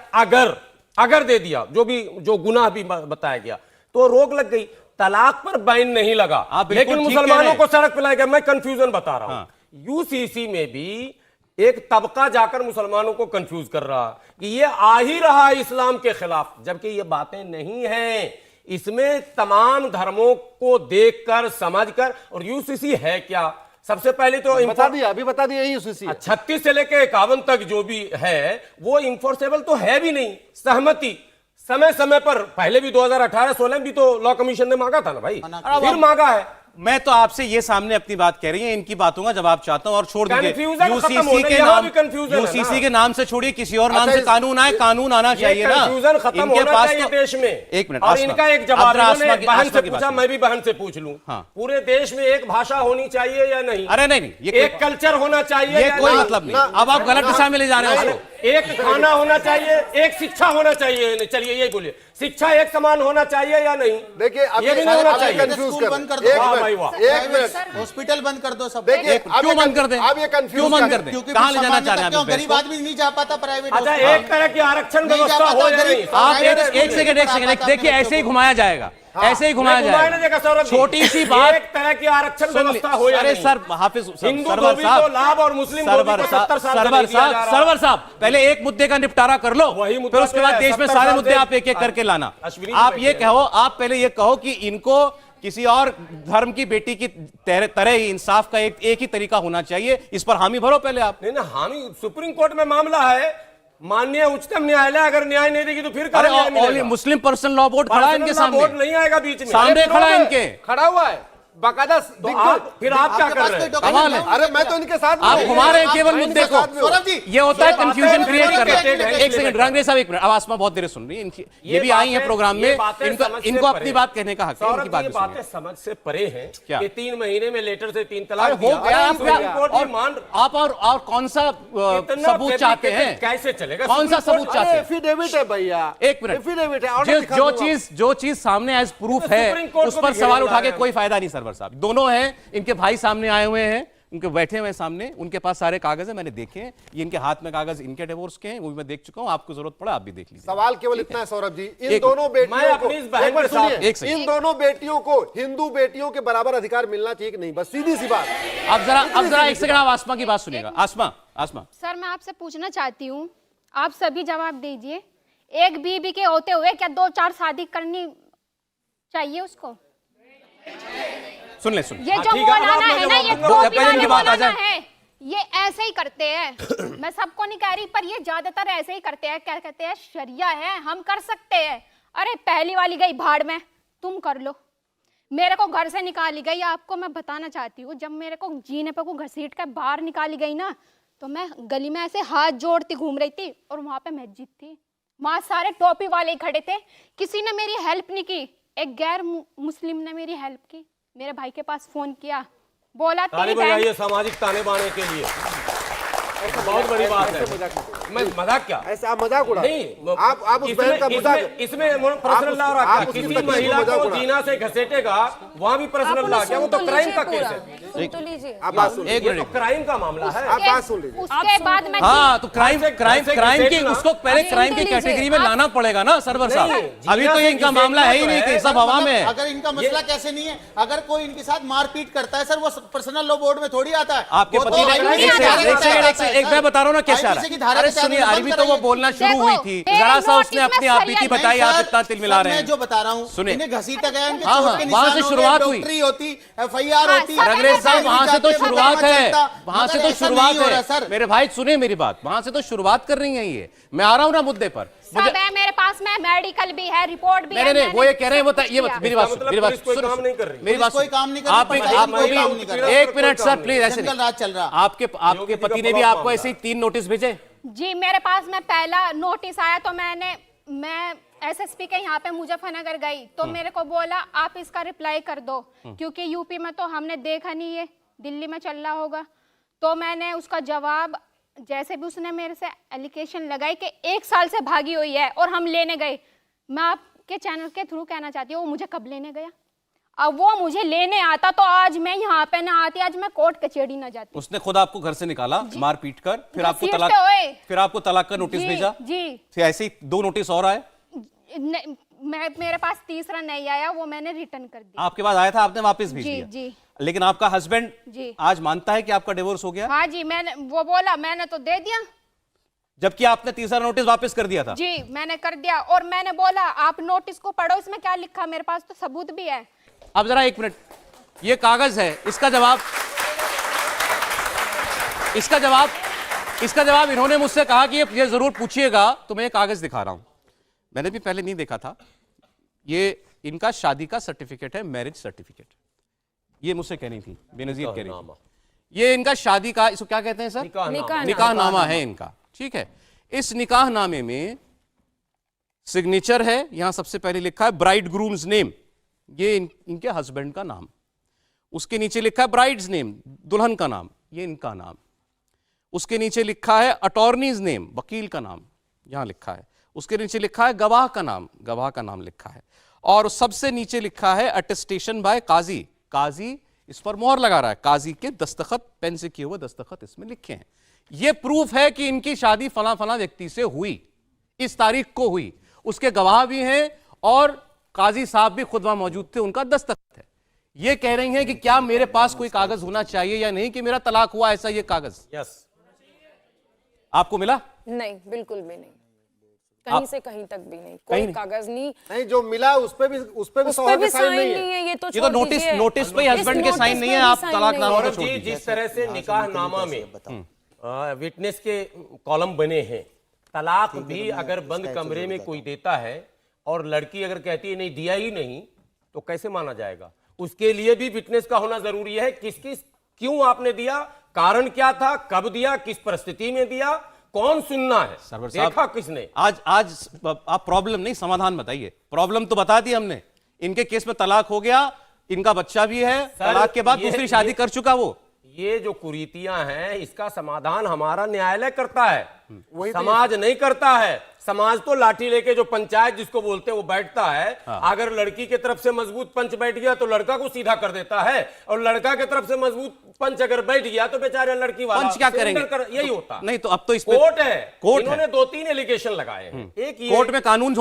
अगर दे दिया, जो गुनाह भी बताया गया, तो रोक लग गई। तलाक पर बैन नहीं लगा, लेकिन मुसलमानों को सड़क पर लाया गया। मैं कंफ्यूजन बता रहा हूं। यूसीसी में भी एक तबका जाकर मुसलमानों को कंफ्यूज कर रहा कि ये आ ही रहा है इस्लाम के खिलाफ, जबकि ये बातें नहीं हैं। इसमें तमाम धर्मों को देखकर समझकर, और यूसीसी है क्या, सबसे पहले तो बता दिया, अभी बता दिया, यही यूसीसी है। 36 से लेकर 51 तक जो भी है वो इंफोर्सेबल तो है भी नहीं। सहमति समय समय पर, पहले भी 2018-16 भी तो लॉ कमीशन ने मांगा था ना भाई, फिर मांगा है। मैं तो आपसे ये सामने अपनी बात कह रही है, इनकी बातों का जवाब चाहता हूं और छोड़ दीजिए। यूसीसी के नाम से छोड़िए, किसी और नाम से कानून आए, कानून आना चाहिए ना। कंफ्यूजन खत्म होना चाहिए देश में। एक मिनट, और इनका एक जवाब, बहन से पूछा, मैं भी बहन से पूछ लूं, पूरे देश में एक भाषा होनी चाहिए या नहीं? अरे नहीं, एक कल्चर होना चाहिए, ये कोई मतलब नहीं। अब आप गलत दिशा में ले जा रहे हैं। एक खाना होना चाहिए, एक शिक्षा होना चाहिए। चलिए यही बोलिए, शिक्षा एक समान होना चाहिए या नहीं? देखिए ये भी नहीं होना चाहिए। कंफ्यूज बंद कर दो, एक मिनट, हॉस्पिटल बंद कर दो सब। देखिए क्यों बंद कर दें? आप ये क्यों बंद कर दें? कहां ले जाना चाह रहे हैं आप? गरीब आदमी नहीं जा पाता प्राइवेट। अच्छा, एक तरह की आरक्षण व्यवस्था हो या नहीं? आप एक सेकंड देखिए, ऐसे ही घुमाया जाएगा, ऐसे ही घुमाया जाएगा। छोटी सी बात, एक तरह की आरक्षण व्यवस्था हो या नहीं? अरे सर, हाफिज हिंदू सरवर धोबी को साहब, लाभ और मुस्लिम धोबी को 70 साल से नहीं दिया जा रहा। सरवर साहब, पहले एक मुद्दे का निपटारा कर लो, वही मुद्दा फिर उसके बाद देश में 70 सारे साल मुद्दे से- आप एक एक करके लाना। अश्विनी आप जी ये बैठे कहो, आप पहले ये कहो कि इनको किसी और धर्म की बेटी की तरह ही इंसाफ का एक ही तरीका होना चाहिए, इस पर हामी भरो पहले आप। नहीं ना, हामी सुप्रीम कोर्ट में मामला है, माननीय उच्चतम न्यायालय अगर न्याय नहीं देगी तो फिर अरे और मुस्लिम पर्सनल लॉ बोर्ड खड़ा है इनके सामने, बोर्ड नहीं आएगा बीच में, सामने खड़ा है इनके, खड़ा हुआ है बाकायदा। फिर आप क्या कर रहे हैं? कमाल है। अरे मैं तो इनके साथ आप घुमा रहे हैं केवल मुद्दे को। सौरभ जी, ये होता है कंफ्यूजन क्रिएट बातें करना। related है, एक सेकंड रंगरेज साहब, एक मिनट, अब आसमा बहुत देर सुन रही है, इनकी ये भी आई है प्रोग्राम में, इनको अपनी बात कहने का हक है, इनकी बात बातें समझ से परे हैं क्या? कि 3 महीने में लेटर से 3 तलाक हो दिया। गया। आप और कौन सा कितना सबूत चाहते हैं? कैसे चलेगा? कौन सा सबूत चाहते हैं? एफिडेविट है भैया, एक मिनट, एफिडेविट है। जो चीज सामने एज प्रूफ है सुप्रीम कोर्ट उस को पर भी सवाल घेरे उठा जा के रहे हैं। कोई फायदा नहीं। सरवर साहब दोनों हैं, इनके भाई सामने आए हुए हैं, उनके बैठे हुए सामने, उनके पास सारे कागज है, मैंने देखे हैं। ये इनके हाथ में कागज इनके डिवोर्स के हैं, वो भी मैं देख चुका हूं। आपको जरूरत पड़ा आप भी देख लीजिए। सवाल केवल इतना है सौरभ जी, इन एक- दोनों मैं बेटियों को, अपनी इस बहन एक बार के साथ- सुनिए, एक सेकंड। इन दोनों बेटियों को हिंदू बेटियों के बराबर अधिकार मिलना चाहिए कि नहीं? बस सीधी सी बात। अब जरा एक सेकंड आप आसमा की बात सुनिएगा। आसमा सर, मैं आपसे पूछना चाहती हूँ, आप सभी जवाब दीजिए। एक बीबी के होते हुए क्या 2-4 शादी करनी चाहिए उसको? सुन ले। ये जो ठीक है, अब मौलाना आप है ना, ये जवाब टोपी पहले वाले इनकी बात आ मौलाना जाए। है, ये ऐसे ही करते हैं। मैं सबको नहीं कह रही, पर ये ज्यादातर ऐसे ही करते हैं। क्या कहते हैं, शरिया है, हम कर सकते हैं। अरे पहली वाली गई भाड़ में, तुम कर लो। मेरे को घर से निकाली गई। आपको मैं बताना चाहती हूँ, जब मेरे को जीने पे को घसीट कर बाहर निकाली गई ना, तो मैं गली में ऐसे हाथ जोड़ती घूम रही थी और वहां पे मस्जिद थी, वहां सारे टोपी वाले खड़े थे, किसी ने मेरी हेल्प नहीं की। एक गैर मुस्लिम ने मेरी हेल्प की, मेरे भाई के पास फोन किया, बोला ताली तेरी बहन बजाइए सामाजिक ताने बाने के लिए, बहुत बड़ी बात है। मैं मजाक क्या, ऐसे आप मजाक उड़ा नहीं, आप उस बहन का मजाक इसमें पर्सनल लॉ रखा, किसी महिला को जीना से घसीटेगा वहाँ भी पर्सनल लॉ क्या, वो तो क्राइम का केस है। सुन तो लीजिए। आप बात सुन एक ये तो मिनट, क्राइम का मामला है। आप बात सुन लीजिए। उसके बाद मैं हाँ तो क्राइम क्राइम ऐसे क्राइम की घसीटना- उसको पहले क्राइम की कैटेगरी में लाना पड़ेगा ना सरवर साहब। अभी तो ये इनका मामला है ही नहीं कि सब हवा में है। अगर इनका मसला कैसे नहीं है, अगर कोई इनके साथ मारपीट करता है सर, वो पर्सनल लॉ बोर्ड में थोड़ी आता है। आपके वो पति तो ने IPC एक की धारा के सेकंड तहत आता है, एक मैं सर। बता रहा हूँ ना कैसे आ IPC की रहा धारा है। अरे के तहत सुनिए, बंद अभी तो वो कराइए। बोलना शुरू देखो, हुई थी, मेरे जरा सा नोटिस उसने में अपनी आप बीती सरिया- बताई, नहीं, आप सर, इतना तिल मिला सर, रहे मैं हैं। जो बता रहा हूँ, सुनिए। इन्हें घसीटा गया, इनके हाँ, चोट हाँ, के वहाँ निशान से हो शुरुआत गए, हुई। डॉक्टरी होती, FIR हाँ, होती। सर, अंग्रेज साहब वहां से तो जाते, शुरुआत पता है, चलता, वहां से मगर तो ऐसा शुरुआत नहीं हो रहा, है। सर। मेरे भाई सुनिए मेरी बात, वहां से तो शुरुआत कर रही है ये। मैं आ रहा हूँ ना मुद्दे पर। सब है मेरे पास में, मेडिकल भी है, रिपोर्ट भी है। नहीं, वो ये कह रहे हैं, वो सब कुछ ये किया। मेरी बात इसका सुनो, मेरी बात मतलब पुलिस कोई काम नहीं कर रही। मेरी बात पुलिस कोई सुनो। काम नहीं कर रही, आप पंचायत आपको कोई भी काम नहीं कर रहा। एक मिनट सर प्लीज, ऐसे जंगल राज चल रहा। आपके पति ने भी आपको ऐसे ही 3 नोटिस भेजे? जी, मेरे पास में पहला नोटिस आया तो मैं एसएसपी के यहाँ पे मुजफ्फरनगर गई, तो मेरे को बोला आप इसका रिप्लाई कर दो, क्योंकि यूपी में तो हमने देखा नहीं है, दिल्ली में चल रहा होगा। तो मैंने उसका जवाब, जैसे भी उसने मेरे से एलिगेशन लगाई कि 1 साल से भागी हुई है और हम लेने गए, मैं आपके चैनल के थ्रू कहना चाहती हूँ, वो मुझे कब लेने गया? अब वो मुझे लेने आता तो आज मैं यहाँ पे ना आती, आज मैं कोर्ट कचहरी ना जाती। उसने खुद आपको घर से निकाला मार पीट कर, फिर आपको घसीटते तलाक, हुए। फिर आपको तलाक का नोटिस जी, भेजा, जी। फिर ऐसे ही 2 नोटिस और आए। मेरे पास तीसरा नहीं आया, वो मैंने रिटर्न कर दिया। आपके पास आया था, आपने वापस भेज जी, दिया। जी। लेकिन आपका हस्बैंड जी। आज मानता है कि आपका डिवोर्स हो गया, हाँ जी, मैंने वो बोला, मैंने तो दे दिया। जबकि आपने तीसरा नोटिस वापस कर दिया था। जी, मैंने कर दिया, और मैंने बोला आप नोटिस को पढ़ो, इसमें क्या लिखा, मेरे पास तो सबूत भी है। अब जरा 1 मिनट, ये कागज है, इसका जवाब इन्होंने मुझसे कहा कि ये जरूर पूछिएगा, तो मैं ये कागज दिखा रहा हूं। मैंने भी पहले नहीं देखा था। ये इनका शादी का सर्टिफिकेट है, मैरिज सर्टिफिकेट। ये मुझसे कहनी थी, बेनजीर कह रही थी। ये इनका शादी का, इसको क्या कहते हैं सर? निकाहनामा है इनका, ठीक है। इस निकाहनामे में सिग्नेचर है, यहां सबसे पहले लिखा है ब्राइड ग्रूम्स नेम, ये इनके हस्बैंड का नाम। उसके नीचे लिखा है ब्राइड्स नेम, दुल्हन का नाम, ये इनका नाम। उसके नीचे लिखा है अटॉर्नीज नेम, वकील का नाम यहां लिखा है। उसके नीचे लिखा है गवाह का नाम, गवाह का नाम लिखा है। और सबसे नीचे लिखा है अटेस्टेशन बाय काजी, काजी इस पर मोहर लगा रहा है, काजी के दस्तखत, पेन से किए हुए दस्तखत इसमें लिखे हैं। यह प्रूफ है कि इनकी शादी फला फला व्यक्ति से हुई, इस तारीख को हुई। उसके गवाह भी हैं और काजी साहब भी खुद वहां मौजूद थे, उनका दस्तखत है। ये कह रही हैं कि क्या मेरे पास कोई कागज होना चाहिए या नहीं कि मेरा तलाक हुआ, ऐसा ये कागज यस। आपको मिला? नहीं, बिल्कुल भी नहीं, कहीं से कहीं तक भी नहीं, कोई कहीं नहीं। कागज नहीं। नहीं, जो मिला उस पे भी उस पे सोहर भी के साइन साइन नहीं नहीं है। है, ये तो ये तो छोड़ नोटिस दीजिए। नोटिस पे हस्बैंड के इस साइन नोटिस नहीं पे है, भी आप साइन तलाक नहीं नामा है। तो और छोड़ जी, दीजिए। जिस तरह से निकाहनामा में विटनेस के कॉलम बने हैं, तलाक भी अगर बंद कमरे में कोई देता है और लड़की अगर कहती है नहीं दिया ही नहीं, तो कैसे माना जाएगा? उसके लिए भी विटनेस का होना जरूरी है। क्यों आपने दिया, कारण क्या था, कब दिया, किस परिस्थिति में दिया, कौन सुनना है, सरवर साहब, देखा किसने? आज आप प्रॉब्लम नहीं समाधान बताइए। प्रॉब्लम तो बता दी हमने, इनके केस में तलाक हो गया, इनका बच्चा भी है, तलाक के बाद दूसरी शादी कर चुका वो। ये जो कुरीतियां हैं, इसका समाधान हमारा न्यायालय करता है, समाज नहीं करता है। समाज तो लाठी लेके, जो पंचायत जिसको बोलते हैं, वो बैठता है। अगर लड़की की तरफ से मजबूत पंच बैठ गया तो लड़का को सीधा कर देता है, और लड़का की तरफ से मजबूत पंच अगर बैठ गया तो बेचारे लड़की वाला पंच क्या करेंगे? यही होता नहीं तो अब तो इस पे कोर्ट है, कोर्ट है। इन्होंने 2-3 एलिगेशन लगाए हैं। एक ये कोर्ट में कानून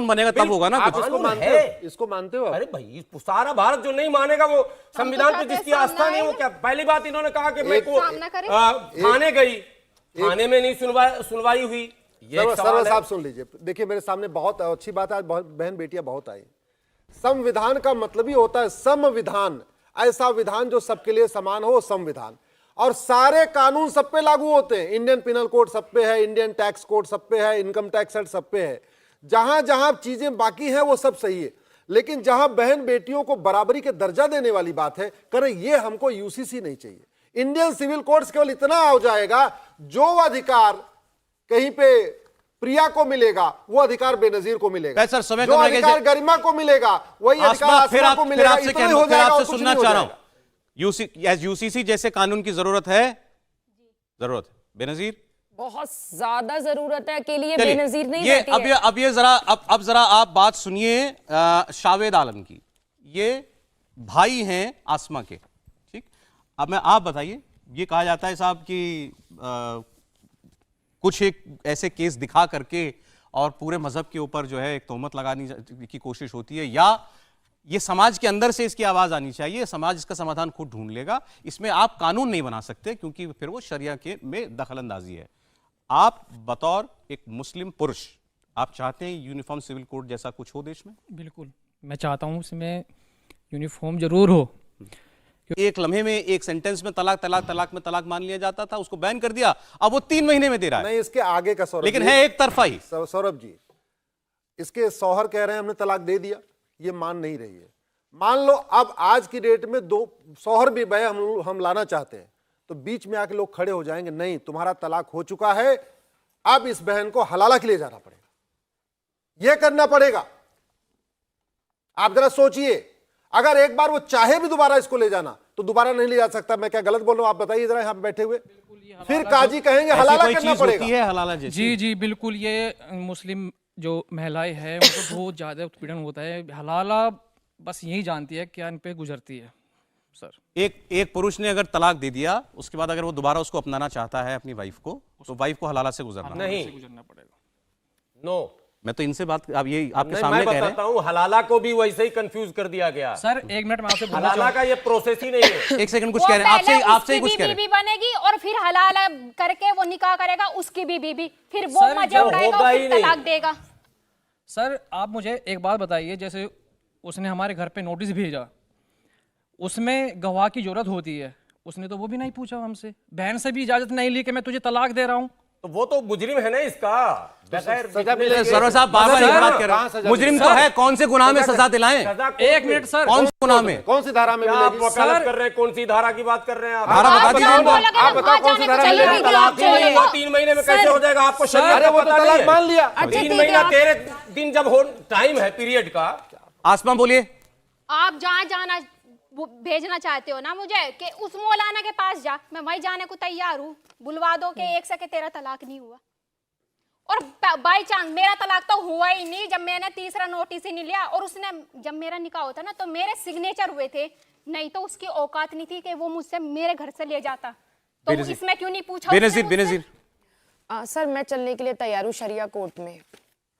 बनेगा तब होगा ना आप कुछ। कानून मानते है। हो? इसको मानते हो आप? अरे भाई, सारा भारत जो नहीं मानेगा, वो संविधान पे चाहते जिसकी हैं आस्था नहीं, वो सामना क्या? पहली बात इन्होंने कहा कि मैं को सामना करें। थाने गई, थाने में नहीं सुनवाई हुई। ये एक सर्वर सवाल है। साहब सुन लीजिए, देखिए मेरे सामने बहुत अच्छी बात है, आज बहुत बहन बेटियां बहुत आई। संविधान का मतलब ही होता है संविधान, ऐसा विधान जो सबके लिए समान हो, संविधान। और सारे कानून सब पे लागू होते हैं। इंडियन पिनल कोड सब पे है, इंडियन टैक्स कोड सब पे है, इनकम टैक्स एक्ट सब पे है। जहां जहां चीजें बाकी हैं वो सब सही है, लेकिन जहां बहन बेटियों को बराबरी के दर्जा देने वाली बात है, करें, ये हमको यूसीसी नहीं चाहिए। इंडियन सिविल कोड्स केवल इतना हो जाएगा, जो अधिकार कहीं पे प्रिया को मिलेगा वो अधिकार बेनजीर को मिलेगा, सर, समय जो कम रह गया अधिकार गरिमा को मिलेगा वही अधिकार आसमा को मिलेगा। आपसे इतना ही हो जाएगा, और कुछ सुनना नहीं हो चाह रहा हूं, जाएगा। यूसीसी जैसे कानून की जरूरत है, जरूरत है बेनजीर, बहुत ज्यादा जरूरत है, अकेली ये चलिए, बेनजीर नहीं ये रहती है। अब ये जरा अब जरा आप बात सुनिए शावेद आलम की। ये भाई हैं आसमा के, ठीक। अब आप बताइए, ये कहा जाता है साहब कि कुछ एक ऐसे केस दिखा करके और पूरे मजहब के ऊपर जो है एक तोहमत लगाने की कोशिश होती है, या ये समाज के अंदर से इसकी आवाज आनी चाहिए, समाज इसका समाधान खुद ढूंढ लेगा, इसमें आप कानून नहीं बना सकते क्योंकि फिर वो शरिया के में दखलंदाजी है। आप बतौर एक मुस्लिम पुरुष, आप चाहते हैं यूनिफॉर्म सिविल कोड जैसा कुछ हो देश में? बिल्कुल, मैं चाहता हूँ इसमें यूनिफॉर्म जरूर हो। एक लम्हे में, एक सेंटेंस में तलाक तलाक तलाक में तलाक मान लिया जाता था, उसको बैन कर दिया, अब वो 3 महीने में दे रहा है। नहीं, इसके आगे का सौरभ, लेकिन है एक तरफा ही। सौरभ जी, इसके शौहर कह रहे हैं हमने तलाक दे दिया, ये मान नहीं रही है। मान लो अब आज की डेट में 2 शौहर भी बहे हम लाना चाहते हैं, तो बीच में आके लोग खड़े हो जाएंगे, नहीं तुम्हारा तलाक हो चुका है, अब इस बहन को हलाला के लिए जाना पड़ेगा, यह करना पड़ेगा। आप जरा सोचिए, अगर एक बार वो चाहे भी दोबारा इसको ले जाना तो दोबारा नहीं ले जा सकता। मैं क्या गलत बोल रहा हूं? आप बताइए जरा, यहां पे बैठे हुए, फिर काजी कहेंगे हलाला करना पड़ेगा। है हलाला जैसी? जी बिल्कुल, ये मुस्लिम जो महिलाएं हैं उनको बहुत ज़्यादा उत्पीड़न होता है। हलाला बस यही जानती है क्या इन पे गुजरती है सर। एक पुरुष ने अगर तलाक दे दिया, उसके बाद अगर वो दोबारा उसको अपनाना चाहता है अपनी वाइफ को, तो वाइफ को हलाला से गुजरना नहीं, नो। मैं तो इनसे बात, अब ये आपके नहीं, सामने मैं कह रहे बताता हूँ, हलाला को भी वैसे ही कंफ्यूज कर दिया गया सर। एक मिनट में आपसे बोलना हलाला का ये प्रोसेस ही नहीं है। हैं। एक सेकंड, कुछ कह रहे हैं आपसे ही कुछ कह रहे हैं। बीवी बनेगी और फिर हलाला करके वो निकाह करेगा, उसकी भी बीवी, फिर वो सर, मजे जो उड़ाएगा होगा और ही फिर नहीं। तलाक देगा। सर आप मुझे एक बात बताइए, जैसे उसने हमारे घर पे नोटिस भेजा, उसमें गवाह की जरूरत होती है, उसने तो वो भी नहीं पूछा हमसे, बहन से भी इजाजत नहीं ली कि मैं तुझे तलाक दे रहा हूँ। तो वो तो मुजरिम है ना इसका, सरवर साहब बार-बार ये बात कर रहे हैं, मुजरिम तो है, कौन से गुनाह में सजा दिलाएं? एक मिनट सर, कौन से गुनाह में, कौन सी धारा में आप मिलेगी? वकालत कर रहे हैं, कौन सी धारा की बात कर रहे हैं आप? धारा बता दीजिए। आप बताओ कौन सी धारा में मिलेगी? तलाक 3 महीने में कैसे हो जाएगा? आपको शरीयत अरे का वो तो पता नहीं तलाक है। मान लिया। 3 महीना 13 दिन जब हो टाइम है पीरियड का। आसमा बोलिए। आप जहाँ जाना भेजना चाहते हो ना मुझे, कि उस मौलाना के पास जा, मैं वहीं जाने को तैयार हूँ, बुलवा दो कि 1 से के 13 तलाक नहीं हुआ। और बाई चांस मेरा तलाक तो हुआ ही नहीं, जब मैंने तीसरा नोटिस ही नहीं लिया, और उसने जब मेरा निकाह होता ना तो मेरे सिग्नेचर हुए थे, नहीं तो उसकी औकात नहीं थी कि वो मुझसे मेरे घर से ले जाता। तो इसमें क्यों नहीं पूछा? बेनजीर, सर मैं चलने के लिए तैयार हूँ शरिया कोर्ट में।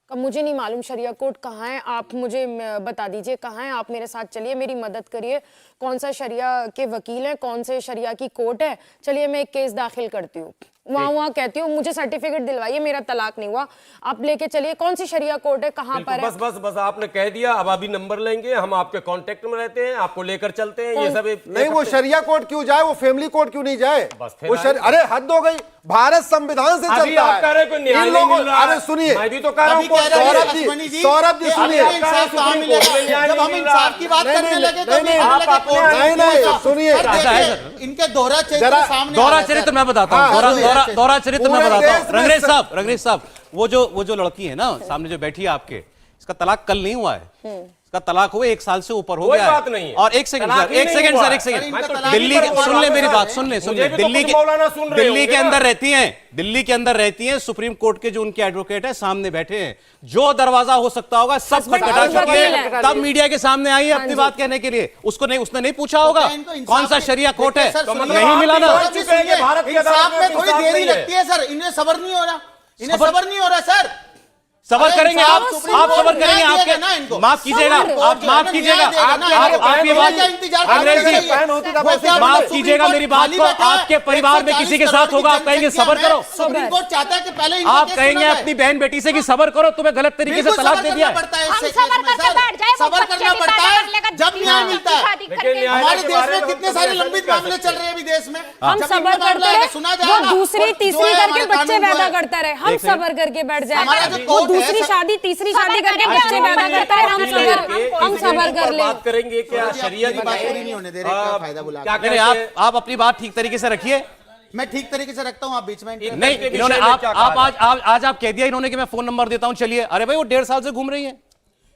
अब मुझे नहीं मालूम शरिया कोर्ट कहाँ है, आप मुझे बता दीजिए कहाँ है, आप मेरे साथ चलिए, मेरी मदद करिए। कौन सा शरिया के वकील हैं, कौन से शरिया की कोर्ट है, चलिए मैं एक केस दाखिल करती हूँ, वहाँ कहती हूँ, मुझे सर्टिफिकेट दिलवाइए, मेरा तलाक नहीं हुआ, आप लेके चलिए। कौन सी शरिया कोर्ट है, कहाँ पर है? बस आपने कह दिया, अब अभी नंबर लेंगे, हम आपके कांटेक्ट में रहते हैं, आपको लेकर चलते हैं। ये सब नहीं, वो शरिया कोर्ट क्यों जाए, वो फैमिली कोर्ट क्यों नहीं जाए? बस फिर वो अरे हद हो गई, भारत संविधान से अभी चलता आप कह रहे हैं कोई न्याय इन नहीं लोगों, मिल रहा है। अरे सुनिए, मैं भी तो कह रहा हूँ, सौरभ जी सुनिए, इंसाफ कहाँ मिलेगा जब हम इंसाफ की बात करने लगे तो नहीं सुनिए, इनके दोहरा चरित्र सामने दोहरा चरित्र मैं बताता हूँ, दोहरा चरित्र मैं बताता हूँ। रंगरेज साहब, वो जो लड़की है ना सामने जो बैठी है आपके, इसका तलाक कल नहीं हुआ है, इसका तलाक हुए 1 साल से ऊपर हो गया है। बात नहीं है। और एक सेकंड सर, दिल्ली के, सुन ले मेरी बात, सुन ले, दिल्ली के अंदर रहती हैं, सुप्रीम कोर्ट के जो उनके एडवोकेट है सामने बैठे हैं, जो दरवाजा हो सकता होगा सब खटखटा चुकी है, तब मीडिया के सामने आई है अपनी बात कहने के लिए। उसने नहीं पूछा होगा कौन सा शरिया कोर्ट है, नहीं मिला ना। इंसाफ में थोड़ी देरी लगती है सर, इन्हें सबर नहीं हो रहा सर। सबर करेंगे आप सबर करेंगे, आपके माफ कीजिएगा, आप माफ कीजिएगा, आप ये बात माफ कीजिएगा मेरी बात को, आपके परिवार में किसी के साथ होगा, आप कहेंगे सबर करो, सुप्रीम कोर्ट चाहता है कि पहले आप कहेंगे अपनी बहन बेटी से कि सबर करो, तुम्हें गलत तरीके से तलाक दे दिया है। सबर करना पड़ता है जब न्याय मिलता है। हमारे देश में कितने सारे लंबित मामले चल रहे हैं अभी देश में, हम सबर करते हैं, वो दूसरी तीसरी करके बच्चे पैदा करता रहे, हम सबर करके बैठ जाए, दूसरी शादी तीसरी शादी करके बच्चे पैदा करते हैं, हम सबर कर ले। बात करेंगे क्या शरीयत की बात पूरी नहीं होने दे रहे, क्या फायदा बुला के? नहीं, आप अपनी बात ठीक तरीके से रखिए। मैं ठीक तरीके से रखता हूँ, आप बीच में नहीं, इन्होंने आज आप कह दिया इन्होंने कि मैं फोन नंबर देता हूं, चलिए। अरे भाई वो 1.5 साल से घूम रही हैं।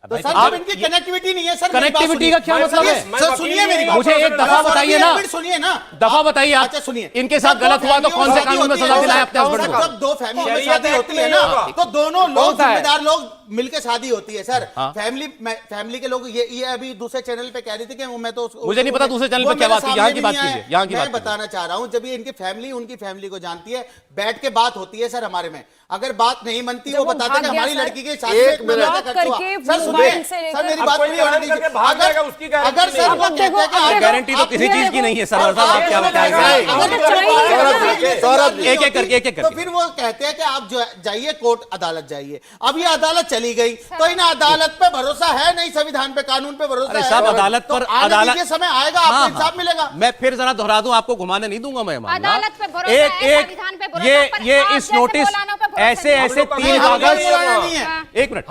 तो सर जब इनकी कनेक्टिविटी नहीं है सर, कनेक्टिविटी का क्या मतलब है? सर सुनिए मेरी बात, मुझे एक दफा बताइए ना, सुनिए ना, दफा बताइए आप। अच्छा सुनिए, इनके साथ गलत हुआ तो कौन से कानून में सजा दिलाए अपने हस्बैंड को? जब दो फैमिली में शादी होती है ना, तो दोनों लोग जिम्मेदार लोग मिलकर शादी होती है सर। फैमिली के लोग ये अभी दूसरे चैनल पे कह रही थी कि मैं तो मुझे नहीं पता दूसरे चैनल पे क्या बात की, यहाँ की बात कीजिए, यहाँ की बात। मैं बताना चाह रहा हूँ, जब ये इनकी फैमिली उनकी फैमिली को जानती है, बैठ के बात होती है सर हमारे में। अगर बात नहीं बनती, वो बताते हैं कि हमारी लड़की के शादी एक मिनट करके सर सुनिए, सर मेरी बात पूरी होने दीजिए। अगर सर वो कहते हैं कि गारंटी तो किसी चीज की नहीं है सर, आप क्या बताएंगे? एक एक करके तो फिर वो कहते हैं कि आप जो जाइए कोर्ट अदालत जाइए। अब ये अदालत चली गई तो इन अदालत पे भरोसा है नहीं, संविधान पे कानून पे भरोसा है। साहब अदालत पर अदालत के समय आएगा, आपको इंसाफ मिलेगा। मैं फिर जरा दोहरा दूं, आपको घुमाने नहीं दूंगा मैं। अदालत पे भरोसा है, संविधान पे भरोसा है, पर ये आप इस जैसे नोटिस मौलाना पे भरोसा ऐसे नहीं। ऐसे 3 कागज, एक मिनट,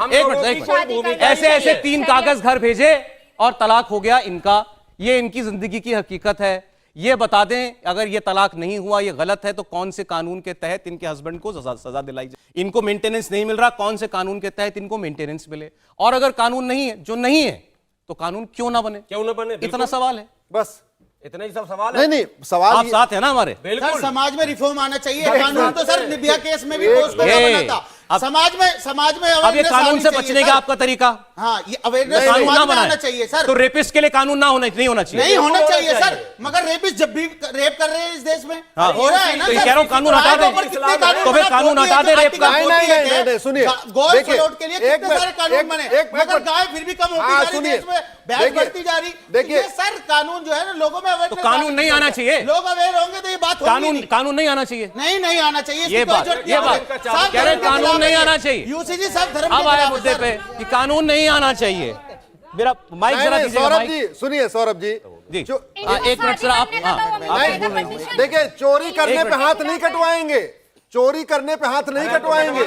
ऐसे ऐसे 3 कागज घर भेजे और तलाक हो गया इनका। ये इनकी जिंदगी की हकीकत है। ये बता दें, अगर ये तलाक नहीं हुआ, ये गलत है, तो कौन से कानून के तहत इनके हस्बैंड को सजा दिलाई जाए? इनको मेंटेनेंस नहीं मिल रहा, कौन से कानून के तहत इनको मेंटेनेंस मिले? और अगर कानून नहीं है, जो नहीं है, तो कानून क्यों ना बने? क्यों ना बने? इतना सवाल है, बस इतना ही सब सवाल है। नहीं सवाल आप साथ है ना हमारे? सर समाज में रिफॉर्म आना चाहिए। कानून तो सर निर्भया केस में भी पोस्ट बना था। समाज में अब ये कानून से बचने का आपका तरीका? हाँ, ये अवेयरनेस कानून ना आना चाहिए सर। तो रेपिस्ट के लिए कानून नहीं होना चाहिए? नहीं होना चाहिए सर, मगर रेपिस्ट जब भी रेप कर रहे हैं इस देश में हो रहा है ना। तो कह रहा हूँ कानून हटा दे, तो फिर कानून हटा दे रेप का। नहीं, सुनिए, गौर सलोट के लिए कितने सारे कानून बने, मगर गाय फिर भी कम होती जा रही है देश में, बहस बढ़ती जा रही। देखिए सर, कानून जो है ना लोगों में अवेयरनेस, कानून नहीं आना चाहिए। लोग अवेयर होंगे तो ये बात होगी। कानून नहीं आना चाहिए, नहीं आना चाहिए। ये बात कह रहे कानून नहीं आना चाहिए। यूसीजी सब धर्म अब आए मुद्दे पे कि कानून नहीं आना चाहिए। मेरा माइक जरा दीजिए। सौरभ जी सुनिए, सौरभ जी जी, एक मिनट सर, आप बोल रहे हैं। देखिए, चोरी करने पे हाथ नहीं कटवाएंगे, चोरी करने पे हाथ नहीं कटवाएंगे,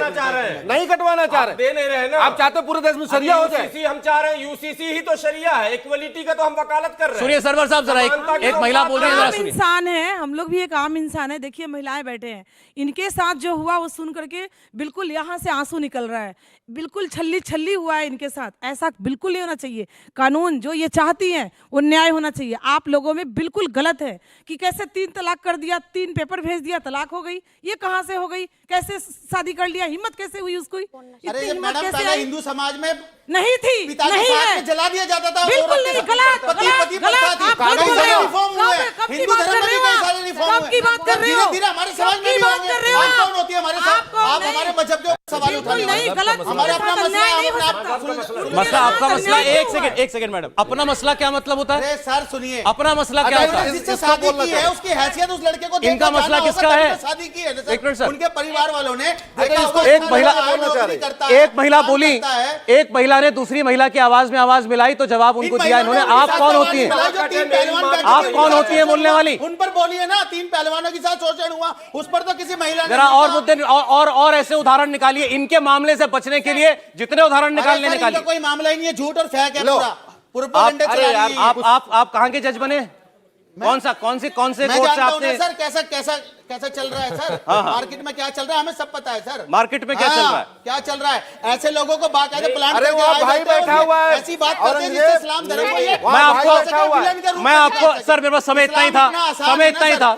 नहीं कटवाना चाह रहे, दे नहीं रहे ना। आप चाहते हो पूरे देश में शरिया हो जाए? यूसीसी हम चाह रहे हैं, यूसीसी ही तो शरिया है, इक्वलिटी का तो हम वकालत कर रहे हैं। सुनिए सरवर साहब, जरा एक महिला बोल रही है, जरा आम सुनिए। इंसान है, हम लोग भी एक आम इंसान है। देखिए महिलाएं बैठे हैं, इनके साथ जो हुआ वो सुन करके बिल्कुल यहाँ से आंसू निकल रहा है। बिल्कुल छल्ली हुआ है इनके साथ। ऐसा बिल्कुल नहीं होना चाहिए। कानून जो ये चाहती हैं वो न्याय होना चाहिए। आप लोगों में बिल्कुल गलत है कि कैसे 3 तलाक कर दिया, 3 पेपर भेज दिया, तलाक हो गई। ये कहाँ से हो गई? कैसे शादी कर लिया? हिम्मत कैसे हुई उसको? अरे मैडम, पहले हिंदू समाज में नहीं थी, पिता के नहीं साथ है, में जला दिया जाता था। बिल्कुल नहीं, गलत पति गलत पति गलत। पति आप बोल कई रहे सारे हो, रिफॉर्म हुए हैं। कब की हिंदू बात धर्म कर में रहे भी हो? कई सारे रिफॉर्म हुए। कब की बात कर रहे हो? धीरे-धीरे हमारे समाज में भी बात कर रहे हो? आप कौन होती है हमारे साथ? आप हमारे मजहब के सवाल उठा रहे हो। नहीं, गलत। हमारा अपना मसला है, मसला आपका मसला, एक सेकंड मैडम, अपना मसला क्या मतलब होता है? अरे सर सुनिए, अपना मसला क्या होता है? जिससे शादी की है उसकी हैसियत उस लड़के को इनका मसला किसका है? शादी की है एक मिनट सर, उनके परिवार वालों ने एक महिला बोली, एक महिला ने दूसरी महिला की आवाज में आवाज मिलाई तो जवाब उनको दिया इन्होंने। आप कौन होती हैं? आप कौन होती हैं बोलने वाली? उन पर बोलिए ना, 3 पहलवानों के साथ शोषण हुआ, उस पर तो किसी महिला ने जरा और मुद्दे और ऐसे उदाहरण निकालिए इनके मामले से बचने के लिए। जितने उदाहरण निकालिए। कोई मामला ही नहीं है, झूठ और फेक है पूरा। आप कहाँ के जज बने? कौन से कोर्ट से आपने? सर कैसा चल रहा है सर? मार्केट में क्या चल रहा है हमें सब पता है सर। मार्केट में क्या चल रहा है? क्या चल रहा है? ऐसे लोगों को बाकायदा प्लान अरे वो भाई बैठा हुआ है, ऐसी बात करते हैं जिससे इस्लाम धर्म को ये मैं आपको सर, मेरे पास समय इतना ही था।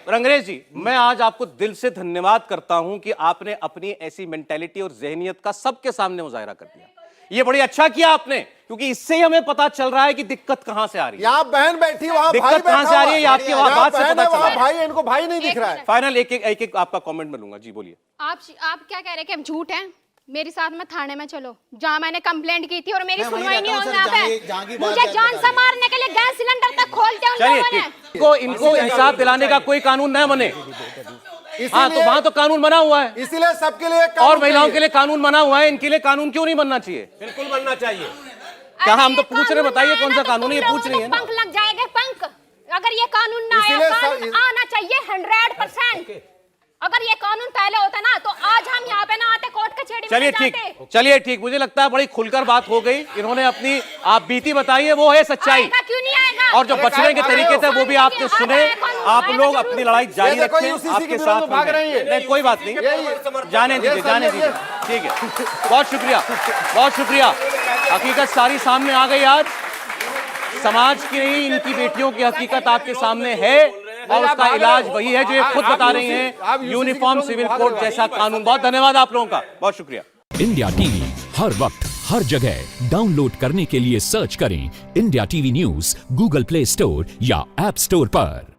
रंगरेज जी, मैं आज आपको दिल से धन्यवाद करता हूं कि आपने अपनी ऐसी मेंटेलिटी और जहनियत का सबके सामने मुजाहिरा कर दिया। ये बड़ी अच्छा किया आपने, क्योंकि इससे ही हमें पता चल रहा है कि दिक्कत कहां से आ रही है। यहाँ बहन बैठी, वहाँ भाई दिक्कत कहां से आ रही है, आपकी बात से पता चला। भाई, इनको भाई नहीं दिख रहा है। फाइनल एक आपका कमेंट मैं लूंगा। जी बोलिए। आप क्या कह रहे हैं कि हम झूठ हैं? मेरे साथ में थाने में चलो, जहाँ मैंने कंप्लेंट की थी और मेरी सुनवाई नहीं होना पे मुझे जान से मारने के लिए गैस सिलेंडर तक खोलते हैं उन लोगों ने। इनको इंसाफ दिलाने का कोई कानून न बने। हाँ, तो वहां तो कानून बना हुआ है, इसीलिए सबके लिए और महिलाओं के लिए कानून बना हुआ है। इनके लिए कानून क्यों नहीं बनना चाहिए? बिल्कुल बनना चाहिए। क्या हम तो पूछ रहे, बताइए कौन सा कानून है? ये पूछ रही है ना। पंख लग जाएंगे, पंख। अगर ये कानून ना आया, कानून आना चाहिए 100%। अगर ये कानून पहले होता ना तो आज हम यहाँ पे ना आते, कोर्ट कचहरी में चलिए नहीं ठीक, जाते। चलिए ठीक, मुझे लगता है बड़ी खुलकर बात हो गई। इन्होंने अपनी आप बीती बताई है, वो है सच्चाई। आएगा, क्यों नहीं आएगा? और जो बचने के तरीके थे वो भी आपने सुने। आप लोग अपनी लड़ाई जारी रखें, आपके साथ भाग रही है। नहीं, कोई बात नहीं, जाने दीजिए, जाने दीजिए, ठीक है। बहुत शुक्रिया, बहुत शुक्रिया। हकीकत सारी सामने आ गई आज। समाज की नहीं, इनकी बेटियों की हकीकत आपके सामने है और उसका इलाज वही है जो ये खुद बता रही हैं, यूनिफॉर्म सिविल कोड जैसा कानून। बहुत धन्यवाद आप लोगों का, बहुत शुक्रिया। इंडिया टीवी हर वक्त हर जगह डाउनलोड करने के लिए सर्च करें India TV news Google play store या ऐप स्टोर पर।